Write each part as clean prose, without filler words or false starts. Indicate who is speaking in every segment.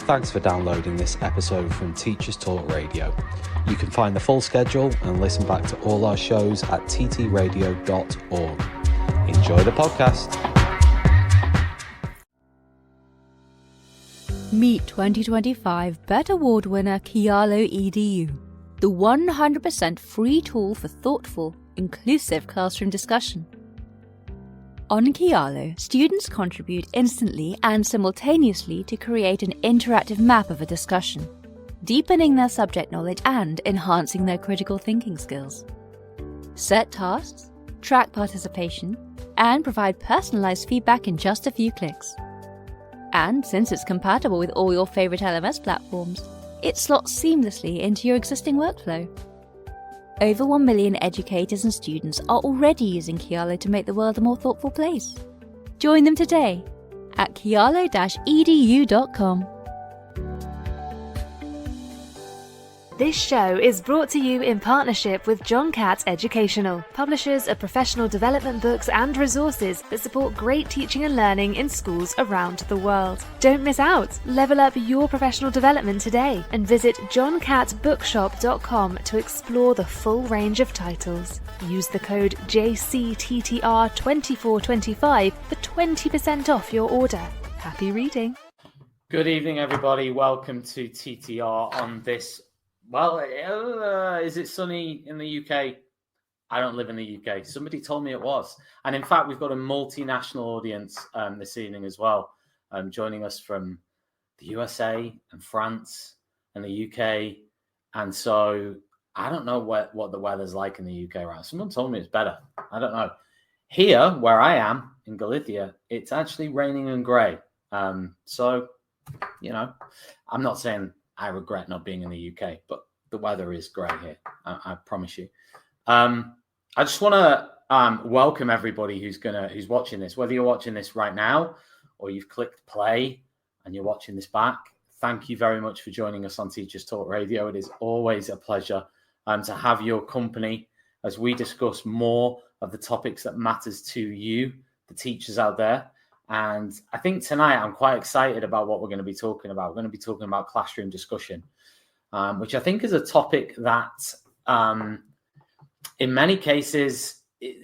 Speaker 1: Thanks for downloading this episode from Teachers Talk Radio. You can find the full schedule and listen back to all our shows at ttradio.org. Enjoy the podcast.
Speaker 2: Meet 2025 BET Award winner Kialo Edu, the 100% free tool for thoughtful, inclusive classroom discussion. On Kialo, students contribute instantly and simultaneously to create an interactive map of a discussion, deepening their subject knowledge and enhancing their critical thinking skills. Set tasks, track participation, and provide personalized feedback in just a few clicks. And since it's compatible with all your favorite LMS platforms, it slots seamlessly into your existing workflow. Over 1 million educators and students are already using Kialo to make the world a more thoughtful place. Join them today at kialo-edu.com.
Speaker 3: This show is brought to you in partnership with John Catt Educational, publishers of professional development books and resources that support great teaching and learning in schools around the world. Don't miss out. Level up your professional development today and visit johncattbookshop.com to explore the full range of titles. Use the code JCTTR2425 for 20% off your order. Happy reading.
Speaker 4: Good evening, everybody. Welcome to TTR on this. Well, is it sunny in the UK? I don't live in the UK. Somebody told me it was. And in fact, we've got a multinational audience this evening as well, joining us from the USA and France and the UK. And so I don't know what the weather's like in the UK right now. Someone told me it's better. I don't know. Here, where I am in Galicia, it's actually raining and grey. So, you know, I'm not saying I regret not being in the UK, but the weather is grey here. I promise you. I just want to welcome everybody who's watching this, whether you're watching this right now or you've clicked play and you're watching this back. Thank you very much for joining us on Teachers Talk Radio. It is always a pleasure to have your company as we discuss more of the topics that matters to you, the teachers out there. And I think tonight I'm quite excited about what we're going to be talking about. We're going to be talking about classroom discussion, which I think is a topic that in many cases,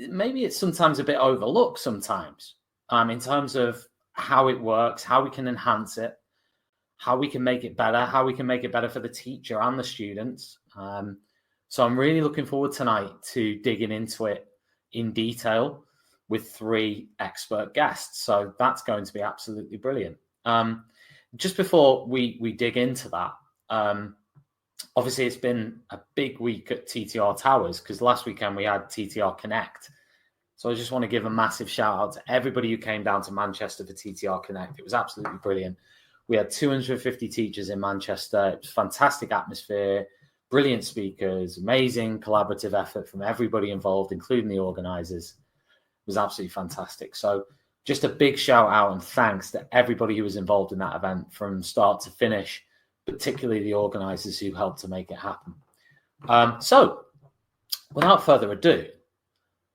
Speaker 4: maybe it's sometimes a bit overlooked sometimes in terms of how it works, how we can enhance it, how we can make it better, how we can make it better for the teacher and the students. So I'm really looking forward tonight to digging into it in detail with 3 expert guests. So that's going to be absolutely brilliant. Just before we dig into that, obviously it's been a big week at TTR Towers because last weekend we had TTR Connect. So I just want to give a massive shout out to everybody who came down to Manchester for TTR Connect. It was absolutely brilliant. We had 250 teachers in Manchester. It was a fantastic atmosphere, brilliant speakers, amazing collaborative effort from everybody involved, including the organisers. Was absolutely fantastic. So just a big shout out and thanks to everybody who was involved in that event from start to finish, particularly the organisers who helped to make it happen. So without further ado,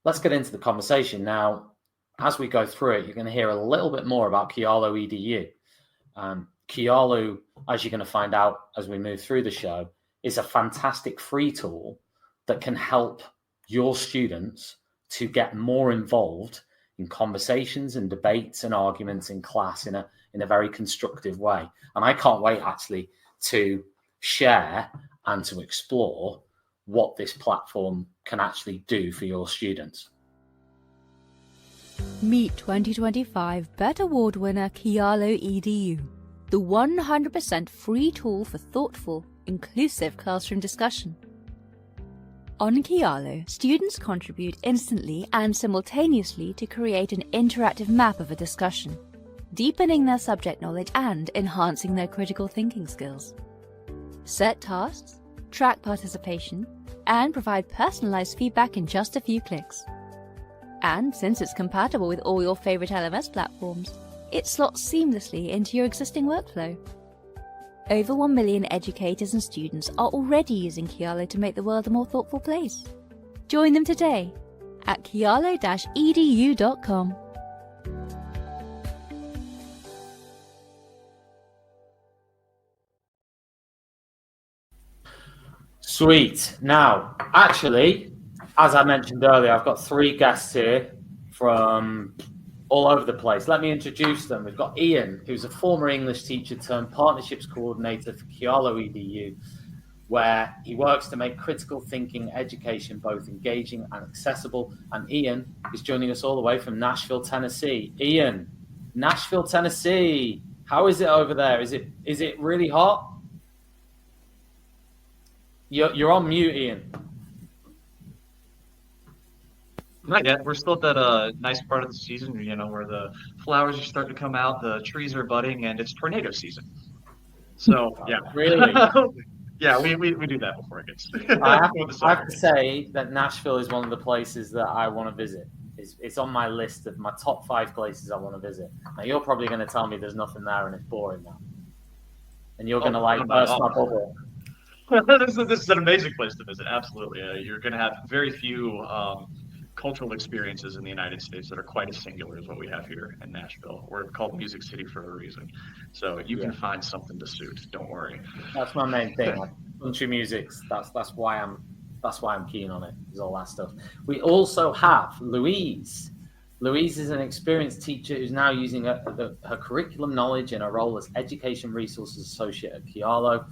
Speaker 4: let's get into the conversation. Now, as we go through it, you're going to hear a little bit more about Kialo Edu. Kialo, as you're going to find out as we move through the show, is a fantastic free tool that can help your students to get more involved in conversations and debates and arguments in class in a very constructive way. And I can't wait actually to share and to explore what this platform can actually do for your students.
Speaker 2: Meet 2025 BET Award winner Kialo Edu, the 100% free tool for thoughtful, inclusive classroom discussion. On Kialo, students contribute instantly and simultaneously to create an interactive map of a discussion, deepening their subject knowledge and enhancing their critical thinking skills. Set tasks, track participation, and provide personalized feedback in just a few clicks. And since it's compatible with all your favorite LMS platforms, it slots seamlessly into your existing workflow. Over 1 million educators and students are already using Kialo to make the world a more thoughtful place. Join them today at kialo-edu.com.
Speaker 4: Sweet. Now, actually, as I mentioned earlier, I've got 3 guests here from all over the place. Let me introduce them. We've got Ian, who's a former English teacher turned partnerships coordinator for Kialo Edu, where he works to make critical thinking education both engaging and accessible. And Ian is joining us all the way from Nashville, Tennessee. Ian, Nashville, Tennessee. How is it over there? Is it really hot? You're on mute, Ian.
Speaker 5: Not yet. We're still at that nice part of the season, where the flowers are starting to come out, the trees are budding, and it's tornado season. So, yeah.
Speaker 4: Really?
Speaker 5: Yeah, we do that before it gets.
Speaker 4: I have to say that Nashville is one of the places that I want to visit. It's on my list of my top 5 places I want to visit. Now, you're probably going to tell me there's nothing there and it's boring now. And you're going to burst my bubble.
Speaker 5: This is an amazing place to visit. Absolutely. You're going to have very few cultural experiences in the United States that are quite as singular as what we have here in Nashville. We're called Music City for a reason. So you can find something to suit. Don't worry.
Speaker 4: That's my main thing. Country music. That's why I'm keen on it. Is all that stuff. We also have Louise. Louise is an experienced teacher who's now using her curriculum knowledge in her role as Education Resources Associate at Kialo.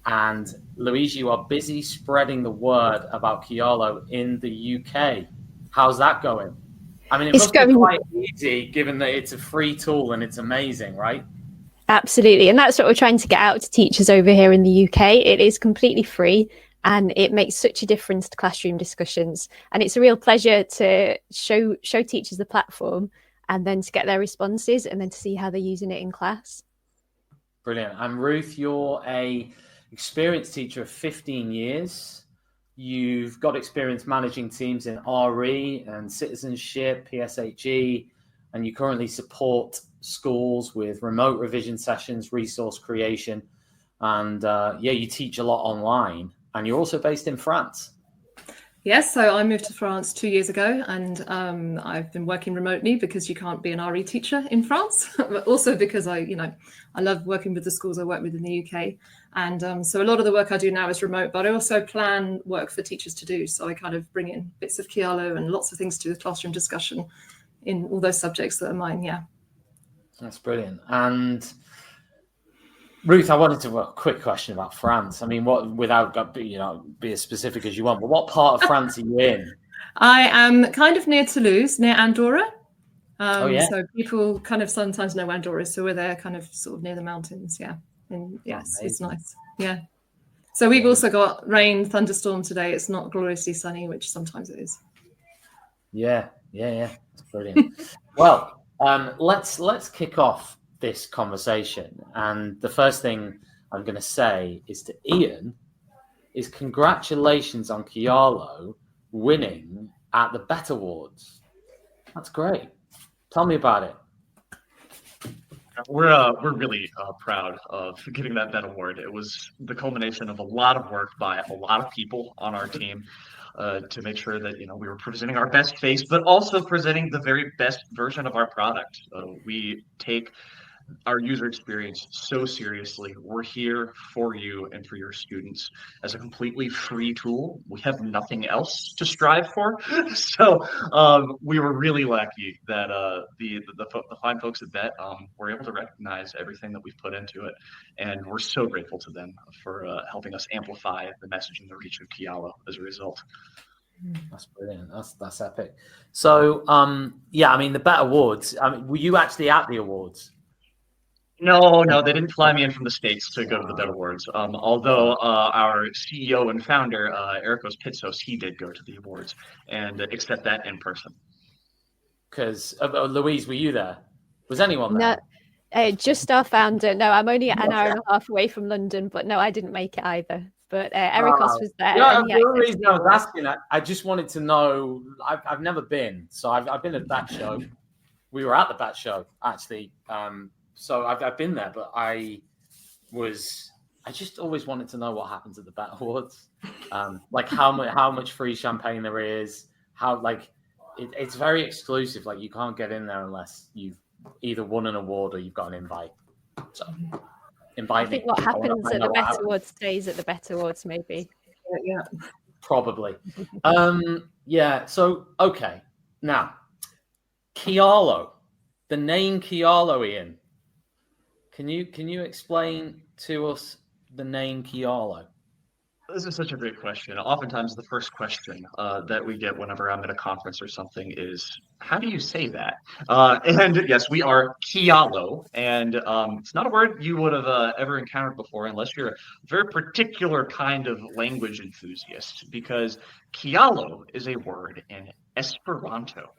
Speaker 4: And Louise, you are busy spreading the word about Kialo in the UK. How's that going? I mean, it must be quite easy given that it's a free tool and it's amazing, right?
Speaker 6: Absolutely. And that's what we're trying to get out to teachers over here in the UK. It is completely free and it makes such a difference to classroom discussions. And it's a real pleasure to show teachers the platform and then to get their responses and then to see how they're using it in class.
Speaker 4: Brilliant. And Ruth, you're a experienced teacher of 15 years. You've got experience managing teams in RE and citizenship, PSHE, and you currently support schools with remote revision sessions, resource creation, and you teach a lot online. And you're also based in France.
Speaker 7: Yes, so I moved to France 2 years ago, and I've been working remotely because you can't be an RE teacher in France, but also because I love working with the schools I work with in the UK. And so a lot of the work I do now is remote, but I also plan work for teachers to do. So I kind of bring in bits of Kialo and lots of things to do with classroom discussion in all those subjects that are mine, yeah.
Speaker 4: That's brilliant. And Ruth, I wanted to a quick question about France. I mean, without be as specific as you want, but what part of France are you in?
Speaker 7: I am kind of near Toulouse, near Andorra. So people kind of sometimes know Andorra, so we're there kind of sort of near the mountains, yeah. And yes, it's nice. Yeah. So we've also got rain, thunderstorm today. It's not gloriously sunny, which sometimes it is.
Speaker 4: Yeah. That's brilliant. Well, let's kick off this conversation. And the first thing I'm going to say is to Ian is congratulations on Kialo winning at the BET Awards. That's great. Tell me about it.
Speaker 5: We're really proud of getting that BET Award. It was the culmination of a lot of work by a lot of people on our team to make sure that we were presenting our best face, but also presenting the very best version of our product. We take our user experience so seriously. We're here for you and for your students as a completely free tool. We have nothing else to strive for. So we were really lucky that the fine folks at BET were able to recognize everything that we've put into it. And we're so grateful to them for helping us amplify the message and the reach of Kialo as a result.
Speaker 4: That's brilliant. That's epic. So, the BET Awards, were you actually at the awards?
Speaker 5: No, they didn't fly me in from the States to go to the BET Awards. Although our CEO and founder, Erikos Pitsos, he did go to the awards and accept that in person.
Speaker 4: Because, Louise, were you there? Was anyone there?
Speaker 6: No, just our founder. No, I'm only an hour and a half away from London, but no, I didn't make it either. But Erikos was there.
Speaker 4: Yeah, the reason I was asking that, I just wanted to know. I've never been, so I've been at that show. We were at the BET show, actually. So I've been there, but I just always wanted to know what happens at the BET Awards, like how much free champagne there is, how it's very exclusive. Like you can't get in there unless you've either won an award or you've got an invite. So invite me.
Speaker 6: I think what happens at the BET Awards stays at the BET Awards, maybe.
Speaker 7: Yeah.
Speaker 4: Probably. Yeah. So, okay. Now, Kialo, the name Kialo, Ian. Can you explain to us the name Kialo?
Speaker 5: This is such a great question. Oftentimes, the first question that we get whenever I'm at a conference or something is, "How do you say that?" And yes, we are Kialo, and it's not a word you would have ever encountered before, unless you're a very particular kind of language enthusiast, because Kialo is a word in Esperanto.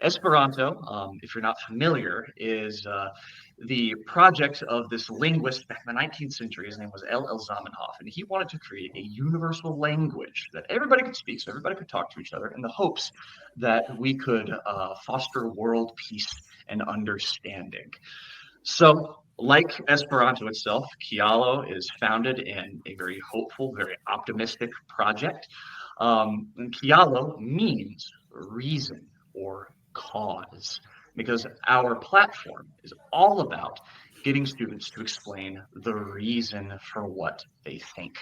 Speaker 5: Esperanto, if you're not familiar, is the project of this linguist back in the 19th century. His name was L. Zamenhof, and he wanted to create a universal language that everybody could speak, so everybody could talk to each other, in the hopes that we could foster world peace and understanding. So, like Esperanto itself, Kialo is founded in a very hopeful, very optimistic project. And Kialo means reason or cause, because our platform is all about getting students to explain the reason for what they think.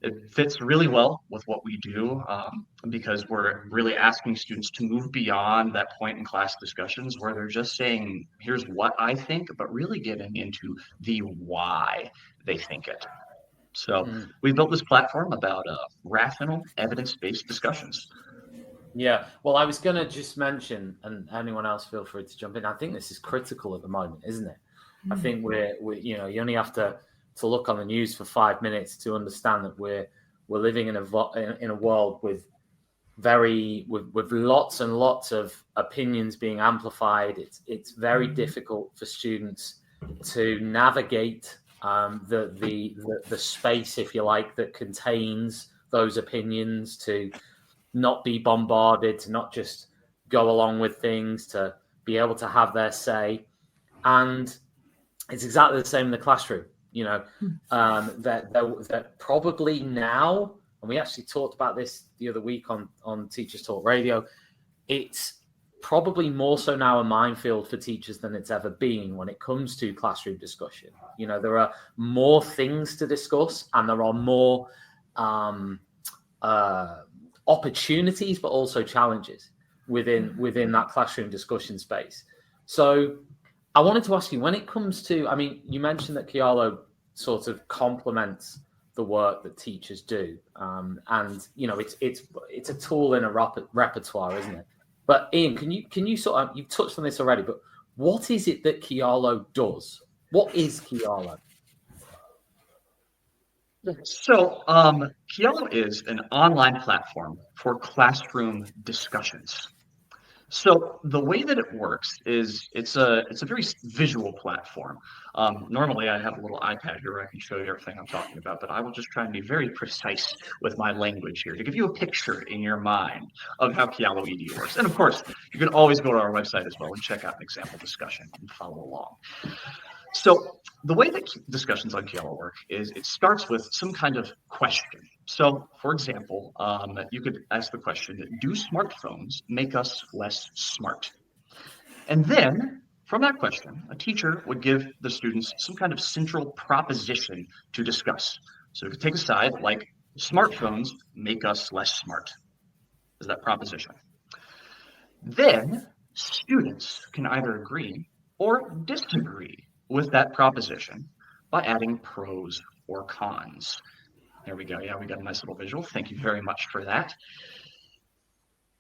Speaker 5: It fits really well with what we do, because we're really asking students to move beyond that point in class discussions where they're just saying, "Here's what I think," but really getting into the why they think it. So we built this platform about rational, evidence-based discussions.
Speaker 4: Yeah, well, I was going to just mention, and anyone else feel free to jump in. I think this is critical at the moment, isn't it? I think we're you only have to look on the news for 5 minutes to understand that we're living in a world with lots and lots of opinions being amplified. It's very difficult for students to navigate the space, if you like, that contains those opinions, to not be bombarded, to not just go along with things, to be able to have their say. And it's exactly the same in the classroom. That probably now, and we actually talked about this the other week on Teachers Talk Radio, it's probably more so now a minefield for teachers than it's ever been when it comes to classroom discussion. There are more things to discuss, and there are more opportunities, but also challenges within that classroom discussion space. So I wanted to ask you, when it comes to, I mean, you mentioned that Kialo sort of complements the work that teachers do, and it's a tool in a repertoire, isn't it? But Ian, can you sort of, you've touched on this already, but what is it that Kialo does? What is Kialo?
Speaker 5: So, Kialo is an online platform for classroom discussions. So the way that it works is it's a very visual platform. Normally, I have a little iPad here where I can show you everything I'm talking about, but I will just try and be very precise with my language here to give you a picture in your mind of how Kialo Edu works. And of course, you can always go to our website as well and check out an example discussion and follow along. So the way that discussions on Kialo work is it starts with some kind of question. So, for example, you could ask the question, do smartphones make us less smart? And then, from that question, a teacher would give the students some kind of central proposition to discuss. So you could take a side like, smartphones make us less smart, is that proposition. Then, students can either agree or disagree with that proposition by adding pros or cons. There we go. Yeah, we got a nice little visual. Thank you very much for that.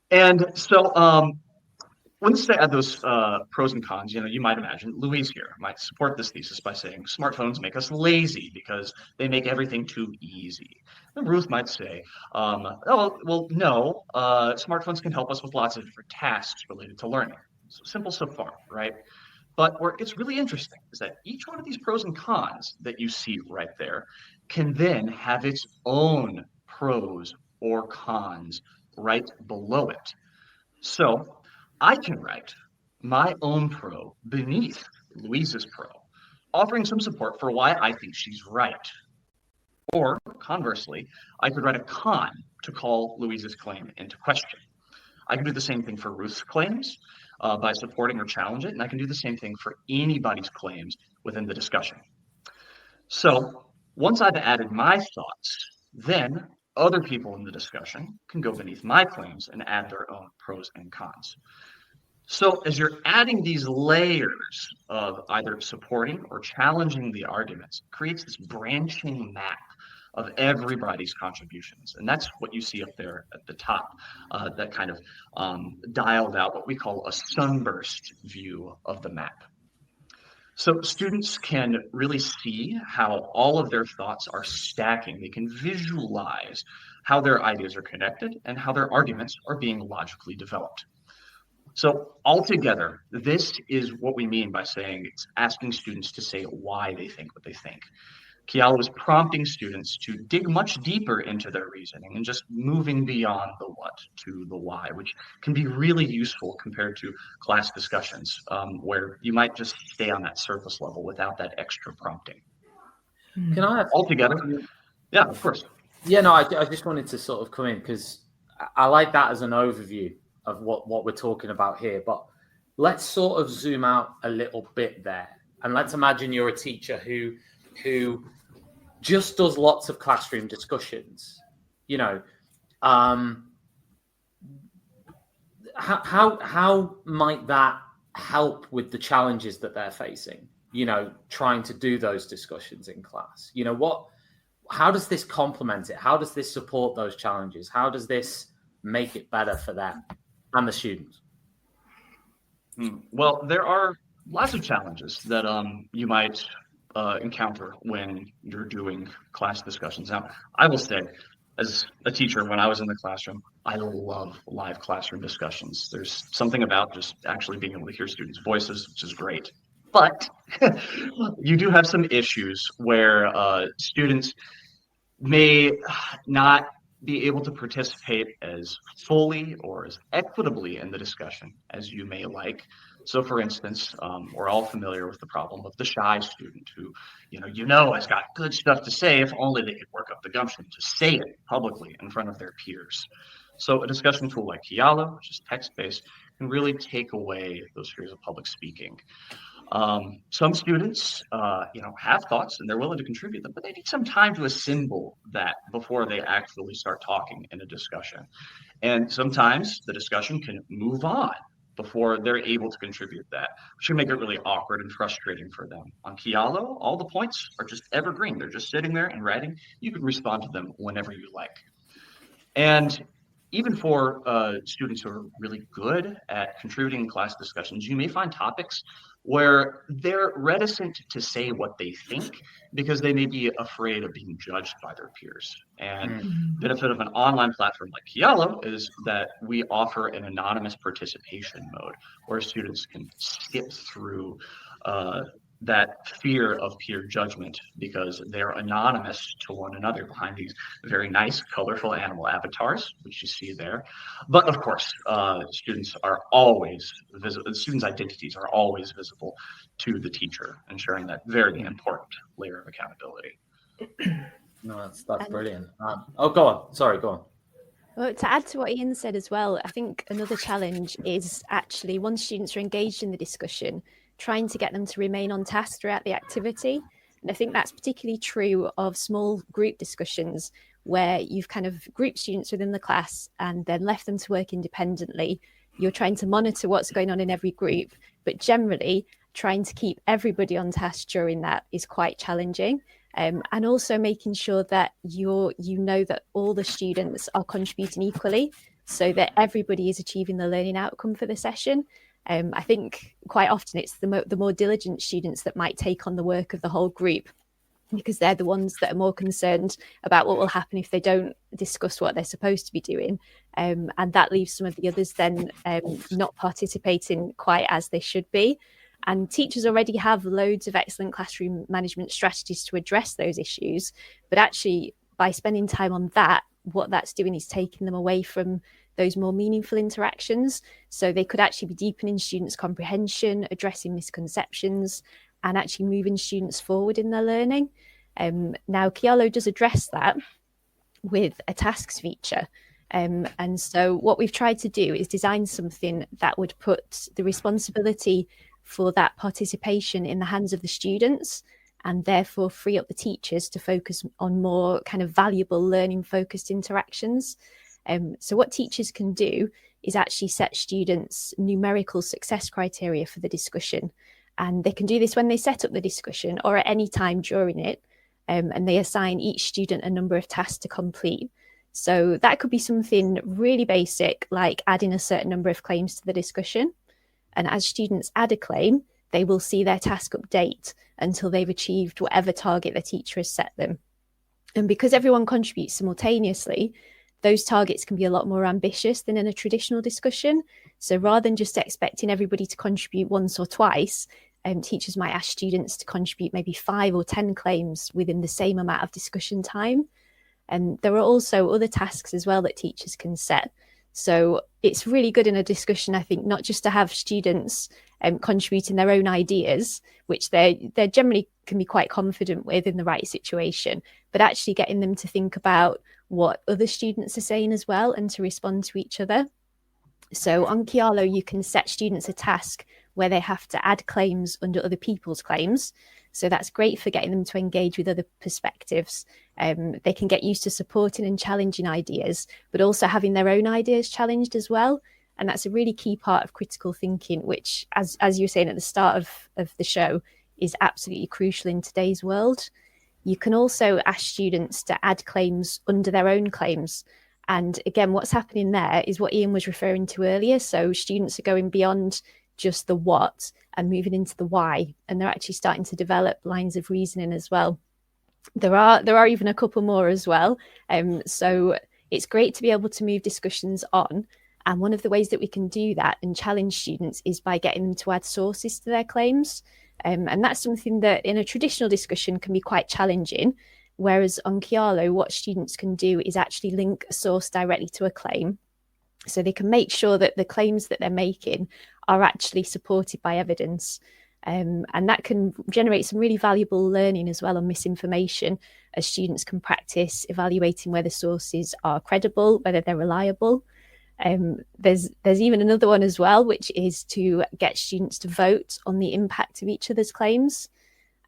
Speaker 5: And so once they add those pros and cons, you might imagine Louise here might support this thesis by saying smartphones make us lazy because they make everything too easy. And Ruth might say, no, smartphones can help us with lots of different tasks related to learning. So simple so far, right? But where it's really interesting is that each one of these pros and cons that you see right there can then have its own pros or cons right below it. So I can write my own pro beneath Louise's pro, offering some support for why I think she's right. Or conversely, I could write a con to call Louise's claim into question. I can do the same thing for Ruth's claims by supporting or challenge it, and I can do the same thing for anybody's claims within the discussion. So once I've added my thoughts, then other people in the discussion can go beneath my claims and add their own pros and cons. So as you're adding these layers of either supporting or challenging the arguments, it creates this branching map of everybody's contributions. And that's what you see up there at the top, that kind of dialed out what we call a sunburst view of the map. So students can really see how all of their thoughts are stacking. They can visualize how their ideas are connected and how their arguments are being logically developed. So altogether, this is what we mean by saying it's asking students to say why they think what they think. Kialo is prompting students to dig much deeper into their reasoning and just moving beyond the what to the why, which can be really useful compared to class discussions, where you might just stay on that surface level without that extra prompting.
Speaker 4: Can I have,
Speaker 5: altogether? Yeah, of course.
Speaker 4: Yeah, no, I just wanted to sort of come in because I like that as an overview of what we're talking about here. But let's sort of zoom out a little bit there, and let's imagine you're a teacher who just does lots of classroom discussions. You know, how might that help with the challenges that they're facing? You know, trying to do those discussions in class. You know, how does this complement it? How does this support those challenges? How does this make it better for them and the students?
Speaker 5: Well, there are lots of challenges that you might encounter when you're doing class discussions. Now, I will say, as a teacher, when I was in the classroom, I love live classroom discussions. There's something about just actually being able to hear students' voices, which is great. But you do have some issues where students may not be able to participate as fully or as equitably in the discussion as you may like. So for instance, we're all familiar with the problem of the shy student who, has got good stuff to say if only they could work up the gumption to say it publicly in front of their peers. So a discussion tool like Kialo, which is text-based, can really take away those fears of public speaking. Some students, have thoughts and they're willing to contribute them, but they need some time to assemble that before they actually start talking in a discussion. And sometimes the discussion can move on before they're able to contribute that, which can make it really awkward and frustrating for them. On Kialo, all the points are just evergreen. They're just sitting there and writing. You can respond to them whenever you like. And even for students who are really good at contributing in class discussions, you may find topics where they're reticent to say what they think because they may be afraid of being judged by their peers. And the benefit of an online platform like Kialo is that we offer an anonymous participation mode where students can skip through that fear of peer judgment because they're anonymous to one another behind these very nice, colorful animal avatars, which you see there. But of course, students' identities are always visible to the teacher, ensuring that very important layer of accountability.
Speaker 4: No, that's brilliant. Go on. Sorry, go on.
Speaker 6: Well, to add to what Ian said as well, I think another challenge is actually once students are engaged in the discussion, trying to get them to remain on task throughout the activity. And I think that's particularly true of small group discussions where you've kind of grouped students within the class and then left them to work independently. You're trying to monitor what's going on in every group, but generally trying to keep everybody on task during that is quite challenging. And also making sure that you know that all the students are contributing equally so that everybody is achieving the learning outcome for the session. I think quite often it's the more diligent students that might take on the work of the whole group because they're the ones that are more concerned about what will happen if they don't discuss what they're supposed to be doing. And that leaves some of the others then not participating quite as they should be. And teachers already have loads of excellent classroom management strategies to address those issues. But actually, by spending time on that, what that's doing is taking them away from those more meaningful interactions. So they could actually be deepening students' comprehension, addressing misconceptions, and actually moving students forward in their learning. Now, Kialo does address that with a tasks feature. And so what we've tried to do is design something that would put the responsibility for that participation in the hands of the students. and therefore free up the teachers to focus on more kind of valuable learning focused interactions. So what teachers can do is actually set students numerical success criteria for the discussion. And they can do this when they set up the discussion or at any time during it. And they assign each student a number of tasks to complete. So that could be something really basic, like adding a certain number of claims to the discussion. And as students add a claim, they will see their task update until they've achieved whatever target the teacher has set them. And because everyone contributes simultaneously, those targets can be a lot more ambitious than in a traditional discussion. So rather than just expecting everybody to contribute once or twice, teachers might ask students to contribute maybe 5 or 10 claims within the same amount of discussion time. And there are also other tasks as well that teachers can set. So it's really good in a discussion, I think, not just to have students contributing their own ideas, which they generally can be quite confident with in the right situation, but actually getting them to think about what other students are saying as well and to respond to each other. So on Kialo, you can set students a task where they have to add claims under other people's claims. So that's great for getting them to engage with other perspectives. They can get used to supporting and challenging ideas, but also having their own ideas challenged as well. And that's a really key part of critical thinking, which, as you were saying at the start of the show, is absolutely crucial in today's world. You can also ask students to add claims under their own claims. And again, what's happening there is what Ian was referring to earlier. So students are going beyond just the what and moving into the why, and they're actually starting to develop lines of reasoning as well. There are even a couple more as well. So it's great to be able to move discussions on. And one of the ways that we can do that and challenge students is by getting them to add sources to their claims. And that's something that in a traditional discussion can be quite challenging. Whereas on Kialo, what students can do is actually link a source directly to a claim. So they can make sure that the claims that they're making are actually supported by evidence. And that can generate some really valuable learning as well on misinformation, as students can practice evaluating whether sources are credible, whether they're reliable. There's even another one as well, which is to get students to vote on the impact of each other's claims.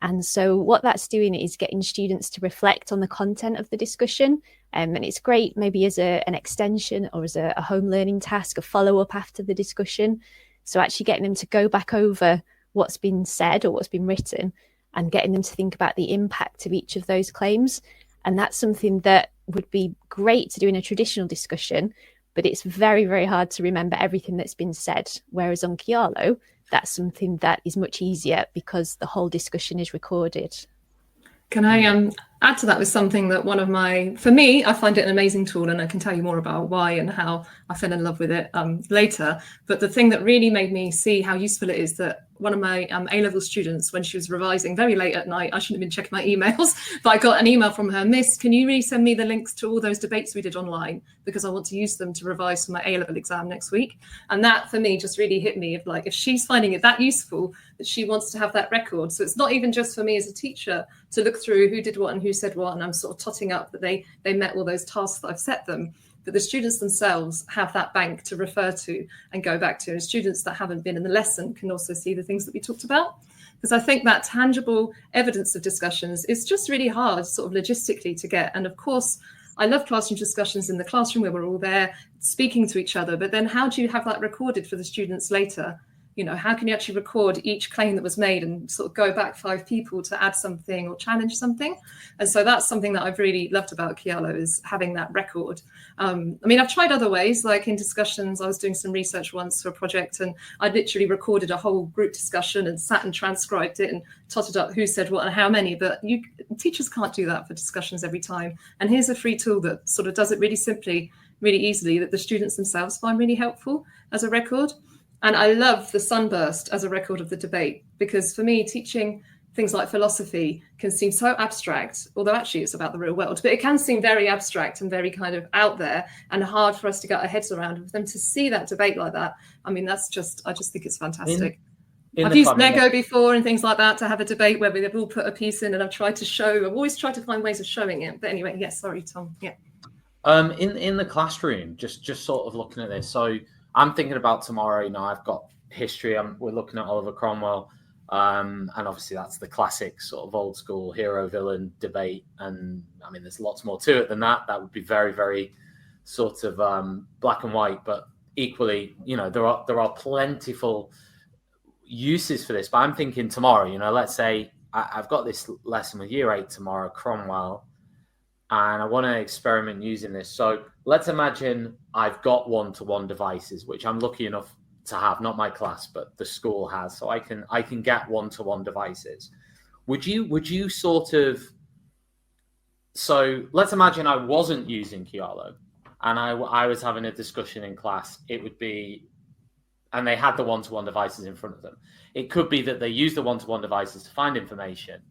Speaker 6: And so what that's doing is getting students to reflect on the content of the discussion. And it's great maybe as an extension or as a home learning task, a follow-up after the discussion. So actually getting them to go back over what's been said or what's been written and getting them to think about the impact of each of those claims. And that's something that would be great to do in a traditional discussion, but it's very, very hard to remember everything that's been said. Whereas on Kialo, that's something that is much easier because the whole discussion is recorded.
Speaker 7: Can I add to that with something that for me, I find it an amazing tool, and I can tell you more about why and how I fell in love with it later. But the thing that really made me see how useful it is that one of my A-level students, when she was revising very late at night, I shouldn't have been checking my emails, but I got an email from her, Miss, can you resend me the links to all those debates we did online? Because I want to use them to revise for my A-level exam next week. And that for me just really hit me of like, if she's finding it that useful, that she wants to have that record. So it's not even just for me as a teacher to look through who did what and who said what, and I'm sort of totting up that they met all those tasks that I've set them. But the students themselves have that bank to refer to and go back to. And students that haven't been in the lesson can also see the things that we talked about. Because I think that tangible evidence of discussions is just really hard sort of logistically to get. And of course, I love classroom discussions in the classroom where we're all there speaking to each other. But then how do you have that recorded for the students later? You know, how can you actually record each claim that was made and sort of go back 5 people to add something or challenge something? And so that's something that I've really loved about Kialo, is having that record. I mean, I've tried other ways, like in discussions. I was doing some research once for a project, and I literally recorded a whole group discussion and sat and transcribed it and totted up who said what and how many. But teachers can't do that for discussions every time. And here's a free tool that sort of does it really simply, really easily, that the students themselves find really helpful as a record. And I love the sunburst as a record of the debate, because for me, teaching things like philosophy can seem so abstract, although actually it's about the real world, but it can seem very abstract and very kind of out there and hard for us to get our heads around. And for them to see that debate like that, I mean, I just think it's fantastic. I've used Lego before and things like that to have a debate where they've all put a piece in, and I've always tried to find ways of showing it. But anyway, yes, sorry, Tom. Yeah.
Speaker 4: In the classroom, just sort of looking at this. So I'm thinking about tomorrow. You know, I've got history. We're looking at Oliver Cromwell. And obviously that's the classic sort of old school hero villain debate. And I mean, there's lots more to it than that. That would be very, very sort of black and white, but equally, there are plentiful uses for this. But I'm thinking tomorrow, let's say I've got this lesson with year 8 tomorrow, Cromwell, and I want to experiment using this. So let's imagine I've got one-to-one devices, which I'm lucky enough to have, not my class, but the school has. So I can get one-to-one devices. Would you sort of, so let's imagine I wasn't using Kialo and I was having a discussion in class. It would be, and they had the one-to-one devices in front of them. It could be that they use the one-to-one devices to find information,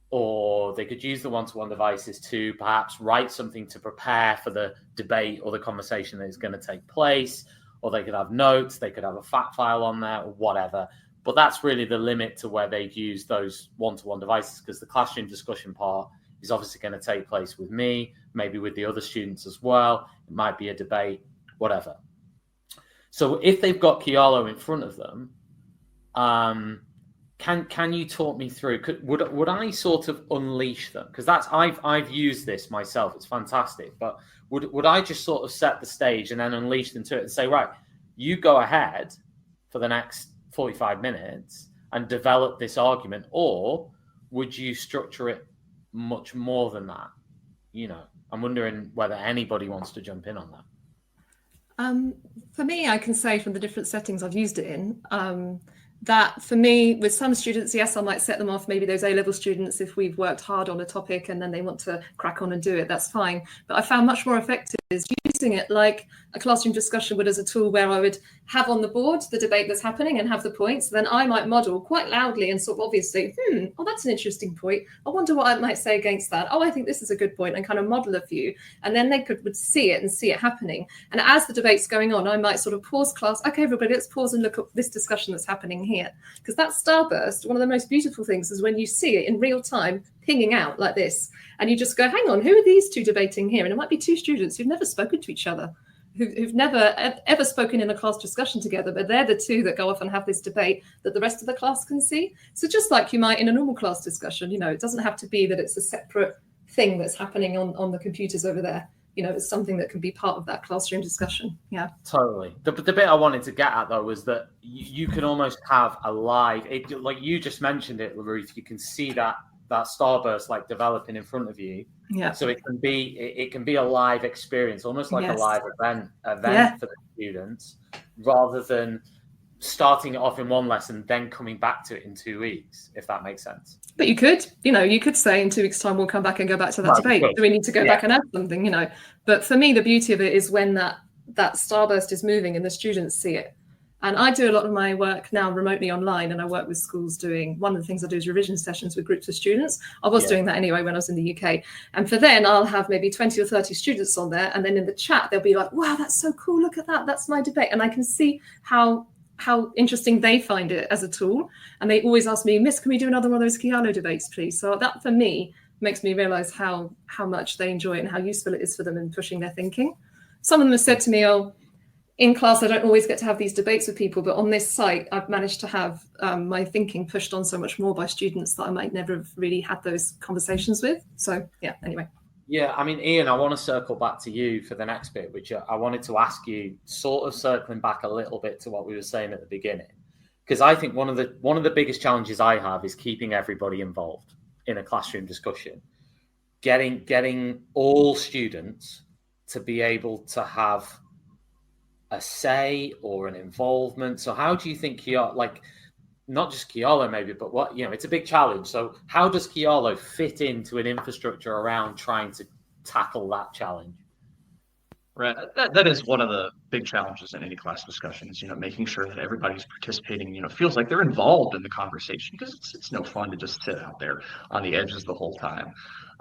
Speaker 4: or they could use the one-to-one devices to perhaps write something to prepare for the debate or the conversation that is going to take place, or they could have notes, they could have a fact file on there, or whatever. But that's really the limit to where they'd use those one-to-one devices, because the classroom discussion part is obviously going to take place with me, maybe with the other students as well. It might be a debate, whatever. So if they've got Kialo in front of them, can you talk me through? Would I sort of unleash them? Because I've used this myself. It's fantastic. But would I just sort of set the stage and then unleash them to it and say, right, you go ahead for the next 45 minutes and develop this argument, or would you structure it much more than that? I'm wondering whether anybody wants to jump in on that.
Speaker 7: For me, I can say from the different settings I've used it in, that for me, with some students, yes, I might set them off, maybe those A-level students, if we've worked hard on a topic and then they want to crack on and do it, that's fine. But I found much more effective is using it like a classroom discussion would, as a tool where I would have on the board the debate that's happening and have the points. Then I might model quite loudly and sort of obviously, oh, that's an interesting point. I wonder what I might say against that. Oh, I think this is a good point, and kind of model a few. And then they would see it and see it happening. And as the debate's going on, I might sort of pause class. Okay, everybody, let's pause and look at this discussion that's happening here. Because that starburst, one of the most beautiful things is when you see it in real time pinging out like this, and you just go, hang on, who are these two debating here? And it might be two students who've never spoken to each other, who've never ever spoken in a class discussion together, but they're the two that go off and have this debate that the rest of the class can see. So just like you might in a normal class discussion, it doesn't have to be that it's a separate thing that's happening on the computers over there. It's something that can be part of that classroom discussion. Yeah, totally.
Speaker 4: The bit I wanted to get at, though, was that you can almost have a live, like you just mentioned it, Ruth, you can see that starburst like developing in front of you. Yeah. So it can be a live experience, almost like a live event for the students, rather than starting it off in one lesson, then coming back to it in 2 weeks, if that makes sense.
Speaker 7: But you could say in 2 weeks' time, we'll come back and go back to that debate. Do we need to go back and add something, But for me, the beauty of it is when that starburst is moving and the students see it. And I do a lot of my work now remotely online, and I work with schools doing, one of the things I do is revision sessions with groups of students. I was doing that anyway when I was in the UK. And for then I'll have maybe 20 or 30 students on there. And then in the chat, they'll be like, wow, that's so cool. Look at that. That's my debate. And I can see how interesting they find it as a tool. And they always ask me, Miss, can we do another one of those Kialo debates, please? So that for me makes me realize how much they enjoy it and how useful it is for them in pushing their thinking. Some of them have said to me, oh, in class, I don't always get to have these debates with people, but on this site, I've managed to have my thinking pushed on so much more by students that I might never have really had those conversations with. So yeah, anyway.
Speaker 4: Yeah, I mean, Ian, I want to circle back to you for the next bit, which I wanted to ask you, sort of circling back a little bit to what we were saying at the beginning, because I think one of the biggest challenges I have is keeping everybody involved in a classroom discussion, getting all students to be able to have a say or an involvement. So how do you think Kialo, like not just Kialo maybe, but what, it's a big challenge. So how does Kialo fit into an infrastructure around trying to tackle that challenge?
Speaker 5: Right. That is one of the big challenges in any class discussions, making sure that everybody's participating, feels like they're involved in the conversation, because it's no fun to just sit out there on the edges the whole time.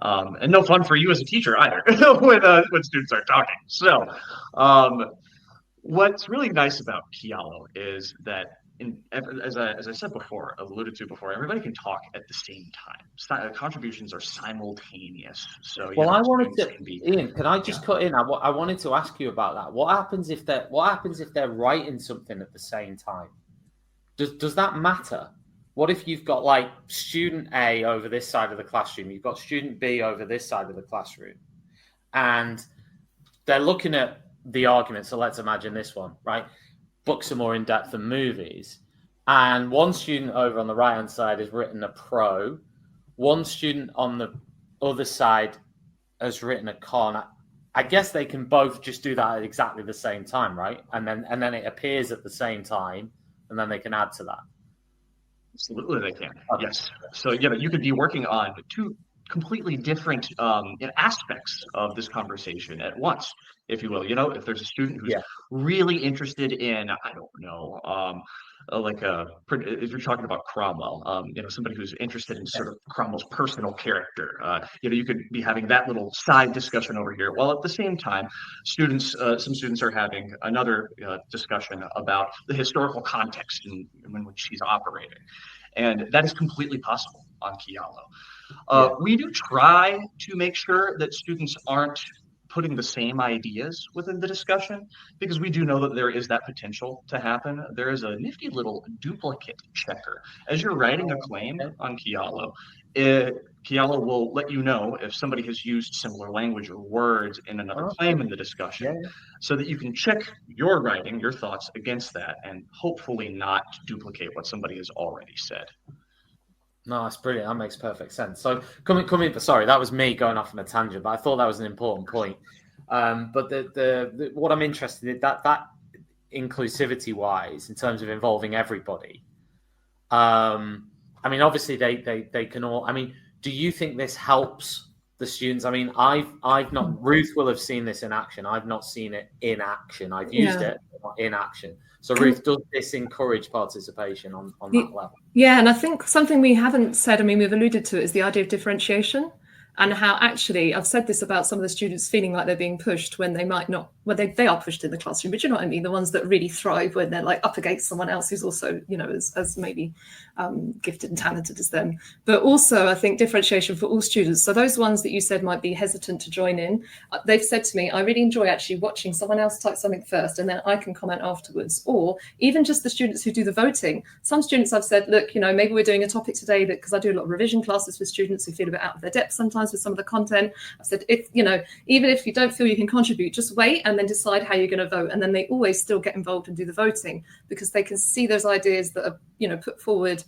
Speaker 5: And no fun for you as a teacher either when students are talking. So what's really nice about Kialo is that, as I said before, alluded to before, everybody can talk at the same time. Contributions are simultaneous. So
Speaker 4: well, I wanted to, Ian, can I just cut in? I wanted to ask you about that. What happens if they're writing something at the same time? Does that matter? what if you've got like student A over this side of the classroom, you've got student B over this side of the classroom, and they're looking at the argument. So let's imagine this one, right? Books are more in depth than movies. And one student over on the right-hand side has written a pro. One student on the other side has written a con. I guess they can both just do that at exactly the same time, right? And then it appears at the same time, and then they can add to that.
Speaker 5: Absolutely, they can. Yes. So you could be working on two completely different aspects of this conversation at once, if you will. If there's a student who's really interested in, I don't know, if you're talking about Cromwell, somebody who's interested in sort of Cromwell's personal character, you could be having that little side discussion over here. While at the same time, some students are having another discussion about the historical context in which he's operating. And that is completely possible on Kialo. We do try to make sure that students aren't putting the same ideas within the discussion, because we do know that there is that potential to happen. There is a nifty little duplicate checker. As you're writing a claim on Kialo, Kialo will let you know if somebody has used similar language or words in another claim in the discussion, so that you can check your writing, your thoughts against that, and hopefully not duplicate what somebody has already said.
Speaker 4: No, that's brilliant. That makes perfect sense. So coming. Sorry, that was me going off on a tangent, but I thought that was an important point. But the what I'm interested in, that inclusivity wise, in terms of involving everybody. I mean, obviously they can all. I mean, do you think this helps the students? I mean, I've not. Ruth will have seen this in action. I've not seen it in action. I've used it, but not in action. So Ruth, does this encourage participation on that level?
Speaker 7: Yeah, and I think something we haven't said, I mean, we've alluded to it, is the idea of differentiation, and how actually, I've said this about some of the students feeling like they're being pushed when they might not, well, they are pushed in the classroom, but you know what I mean, the ones that really thrive when they're like up against someone else who's also, as maybe gifted and talented as them. But also, I think differentiation for all students. So those ones that you said might be hesitant to join in, they've said to me, I really enjoy actually watching someone else type something first and then I can comment afterwards. Or even just the students who do the voting. Some students I've said, look, maybe we're doing a topic today that, because I do a lot of revision classes with students who feel a bit out of their depth sometimes with some of the content. I've said, even if you don't feel you can contribute, just wait and then decide how you're going to vote. And then they always still get involved and do the voting, because they can see those ideas that are, put forward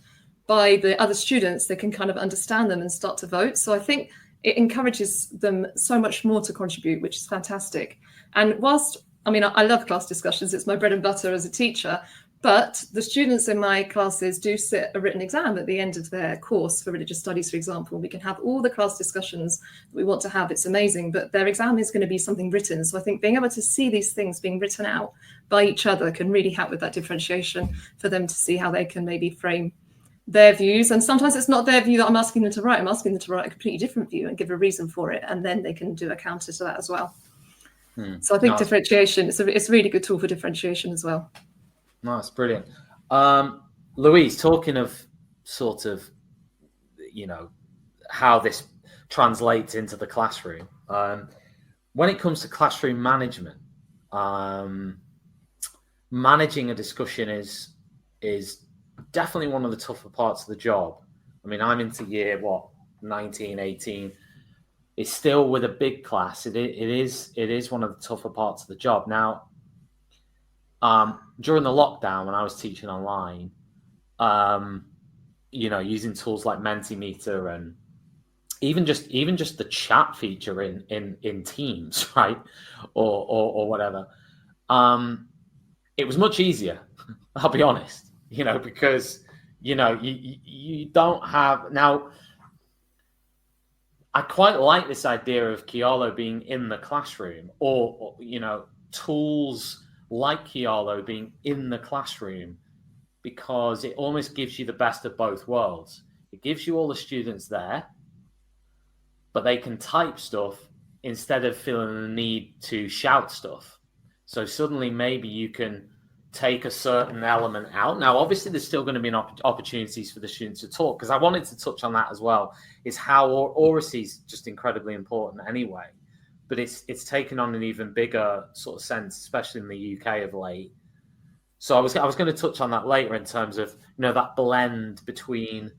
Speaker 7: by the other students. They can kind of understand them and start to vote. So I think it encourages them so much more to contribute, which is fantastic. And whilst, I love class discussions, it's my bread and butter as a teacher, but the students in my classes do sit a written exam at the end of their course for religious studies, for example. We can have all the class discussions that we want to have. It's amazing, but their exam is going to be something written. So I think being able to see these things being written out by each other can really help with that differentiation for them to see how they can maybe frame their views. And sometimes it's not their view that I'm asking them to write. I'm asking them to write a completely different view and give a reason for it. And then they can do a counter to that as well. So I think differentiation, it's a really good tool for differentiation as well.
Speaker 4: Nice, brilliant. Louise, talking of sort of, how this translates into the classroom, when it comes to classroom management, managing a discussion is definitely one of the tougher parts of the job. I mean, I'm into year, 19, 18. It's still with a big class. It is one of the tougher parts of the job. Now, during the lockdown, when I was teaching online, using tools like Mentimeter and even just the chat feature in Teams, right, or whatever, it was much easier. I'll be honest, because you don't have now. I quite like this idea of Kialo being in the classroom, or tools like Kialo being in the classroom, because it almost gives you the best of both worlds. It gives you all the students there, but they can type stuff instead of feeling the need to shout stuff. So suddenly maybe you can take a certain element out. Now, obviously, there's still going to be opportunities for the students to talk, because I wanted to touch on that as well, is how oracy is just incredibly important anyway. But it's taken on an even bigger sort of sense, especially in the UK of late. So I was going to touch on that later in terms of, that blend between,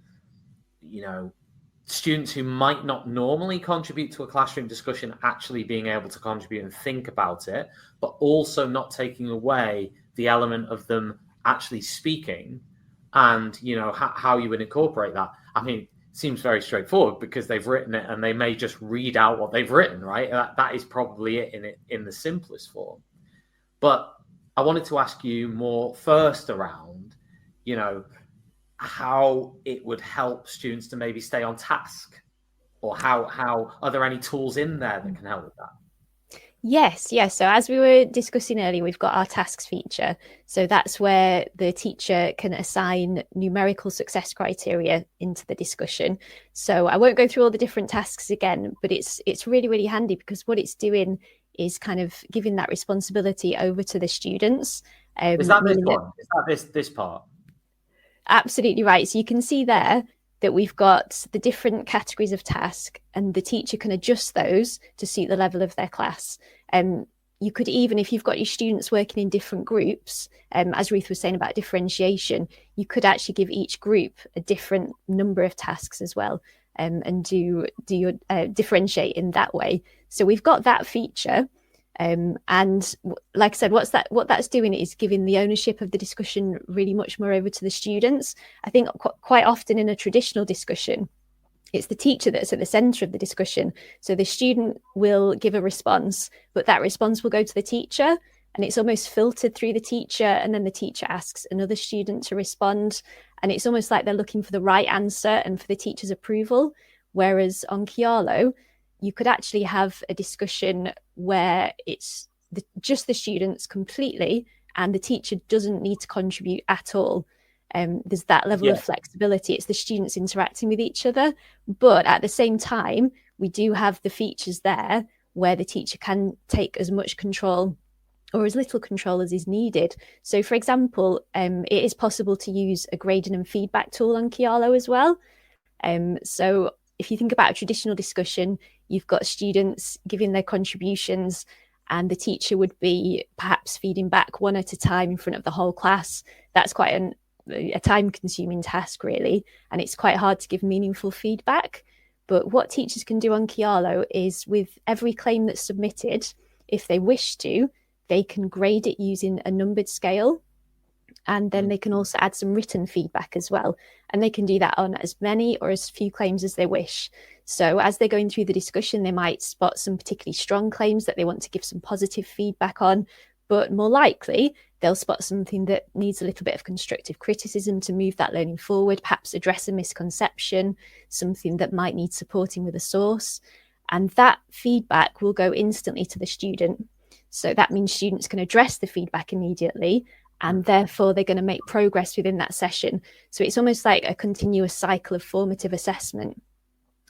Speaker 4: students who might not normally contribute to a classroom discussion actually being able to contribute and think about it, but also not taking away the element of them actually speaking, and how you would incorporate that. I mean, it seems very straightforward because they've written it and they may just read out what they've written, right? That is probably it in the simplest form. But I wanted to ask you more first around, how it would help students to maybe stay on task, or how are there any tools in there that can help with that?
Speaker 6: Yes. So as we were discussing earlier, we've got our tasks feature. So that's where the teacher can assign numerical success criteria into the discussion. So I won't go through all the different tasks again, but it's really, really handy, because what it's doing is kind of giving that responsibility over to the students.
Speaker 4: Is that this one? Is that this part?
Speaker 6: Absolutely right. So you can see there that we've got the different categories of task, and the teacher can adjust those to suit the level of their class. You could even, if you've got your students working in different groups, as Ruth was saying about differentiation, you could actually give each group a different number of tasks as well, and do your differentiate in that way. So we've got that feature. And like I said, what that's doing is giving the ownership of the discussion really much more over to the students. I think quite often in a traditional discussion, it's the teacher that's at the centre of the discussion. So the student will give a response, but that response will go to the teacher, and it's almost filtered through the teacher, and then the teacher asks another student to respond, and it's almost like they're looking for the right answer and for the teacher's approval. Whereas on Kialo, you could actually have a discussion where it's just the students completely, and the teacher doesn't need to contribute at all. There's that level of flexibility. It's the students interacting with each other. But at the same time, we do have the features there where the teacher can take as much control or as little control as is needed. So, for example, it is possible to use a grading and feedback tool on Kialo as well. So if you think about a traditional discussion, you've got students giving their contributions, and the teacher would be perhaps feeding back one at a time in front of the whole class. That's quite a time-consuming task, really, and it's quite hard to give meaningful feedback. But what teachers can do on Kialo is, with every claim that's submitted, if they wish to, they can grade it using a numbered scale. And then they can also add some written feedback as well. And they can do that on as many or as few claims as they wish. So as they're going through the discussion, they might spot some particularly strong claims that they want to give some positive feedback on. But more likely, they'll spot something that needs a little bit of constructive criticism to move that learning forward, perhaps address a misconception, something that might need supporting with a source. And that feedback will go instantly to the student. So that means students can address the feedback immediately, and therefore they're going to make progress within that session. So it's almost like a continuous cycle of formative assessment.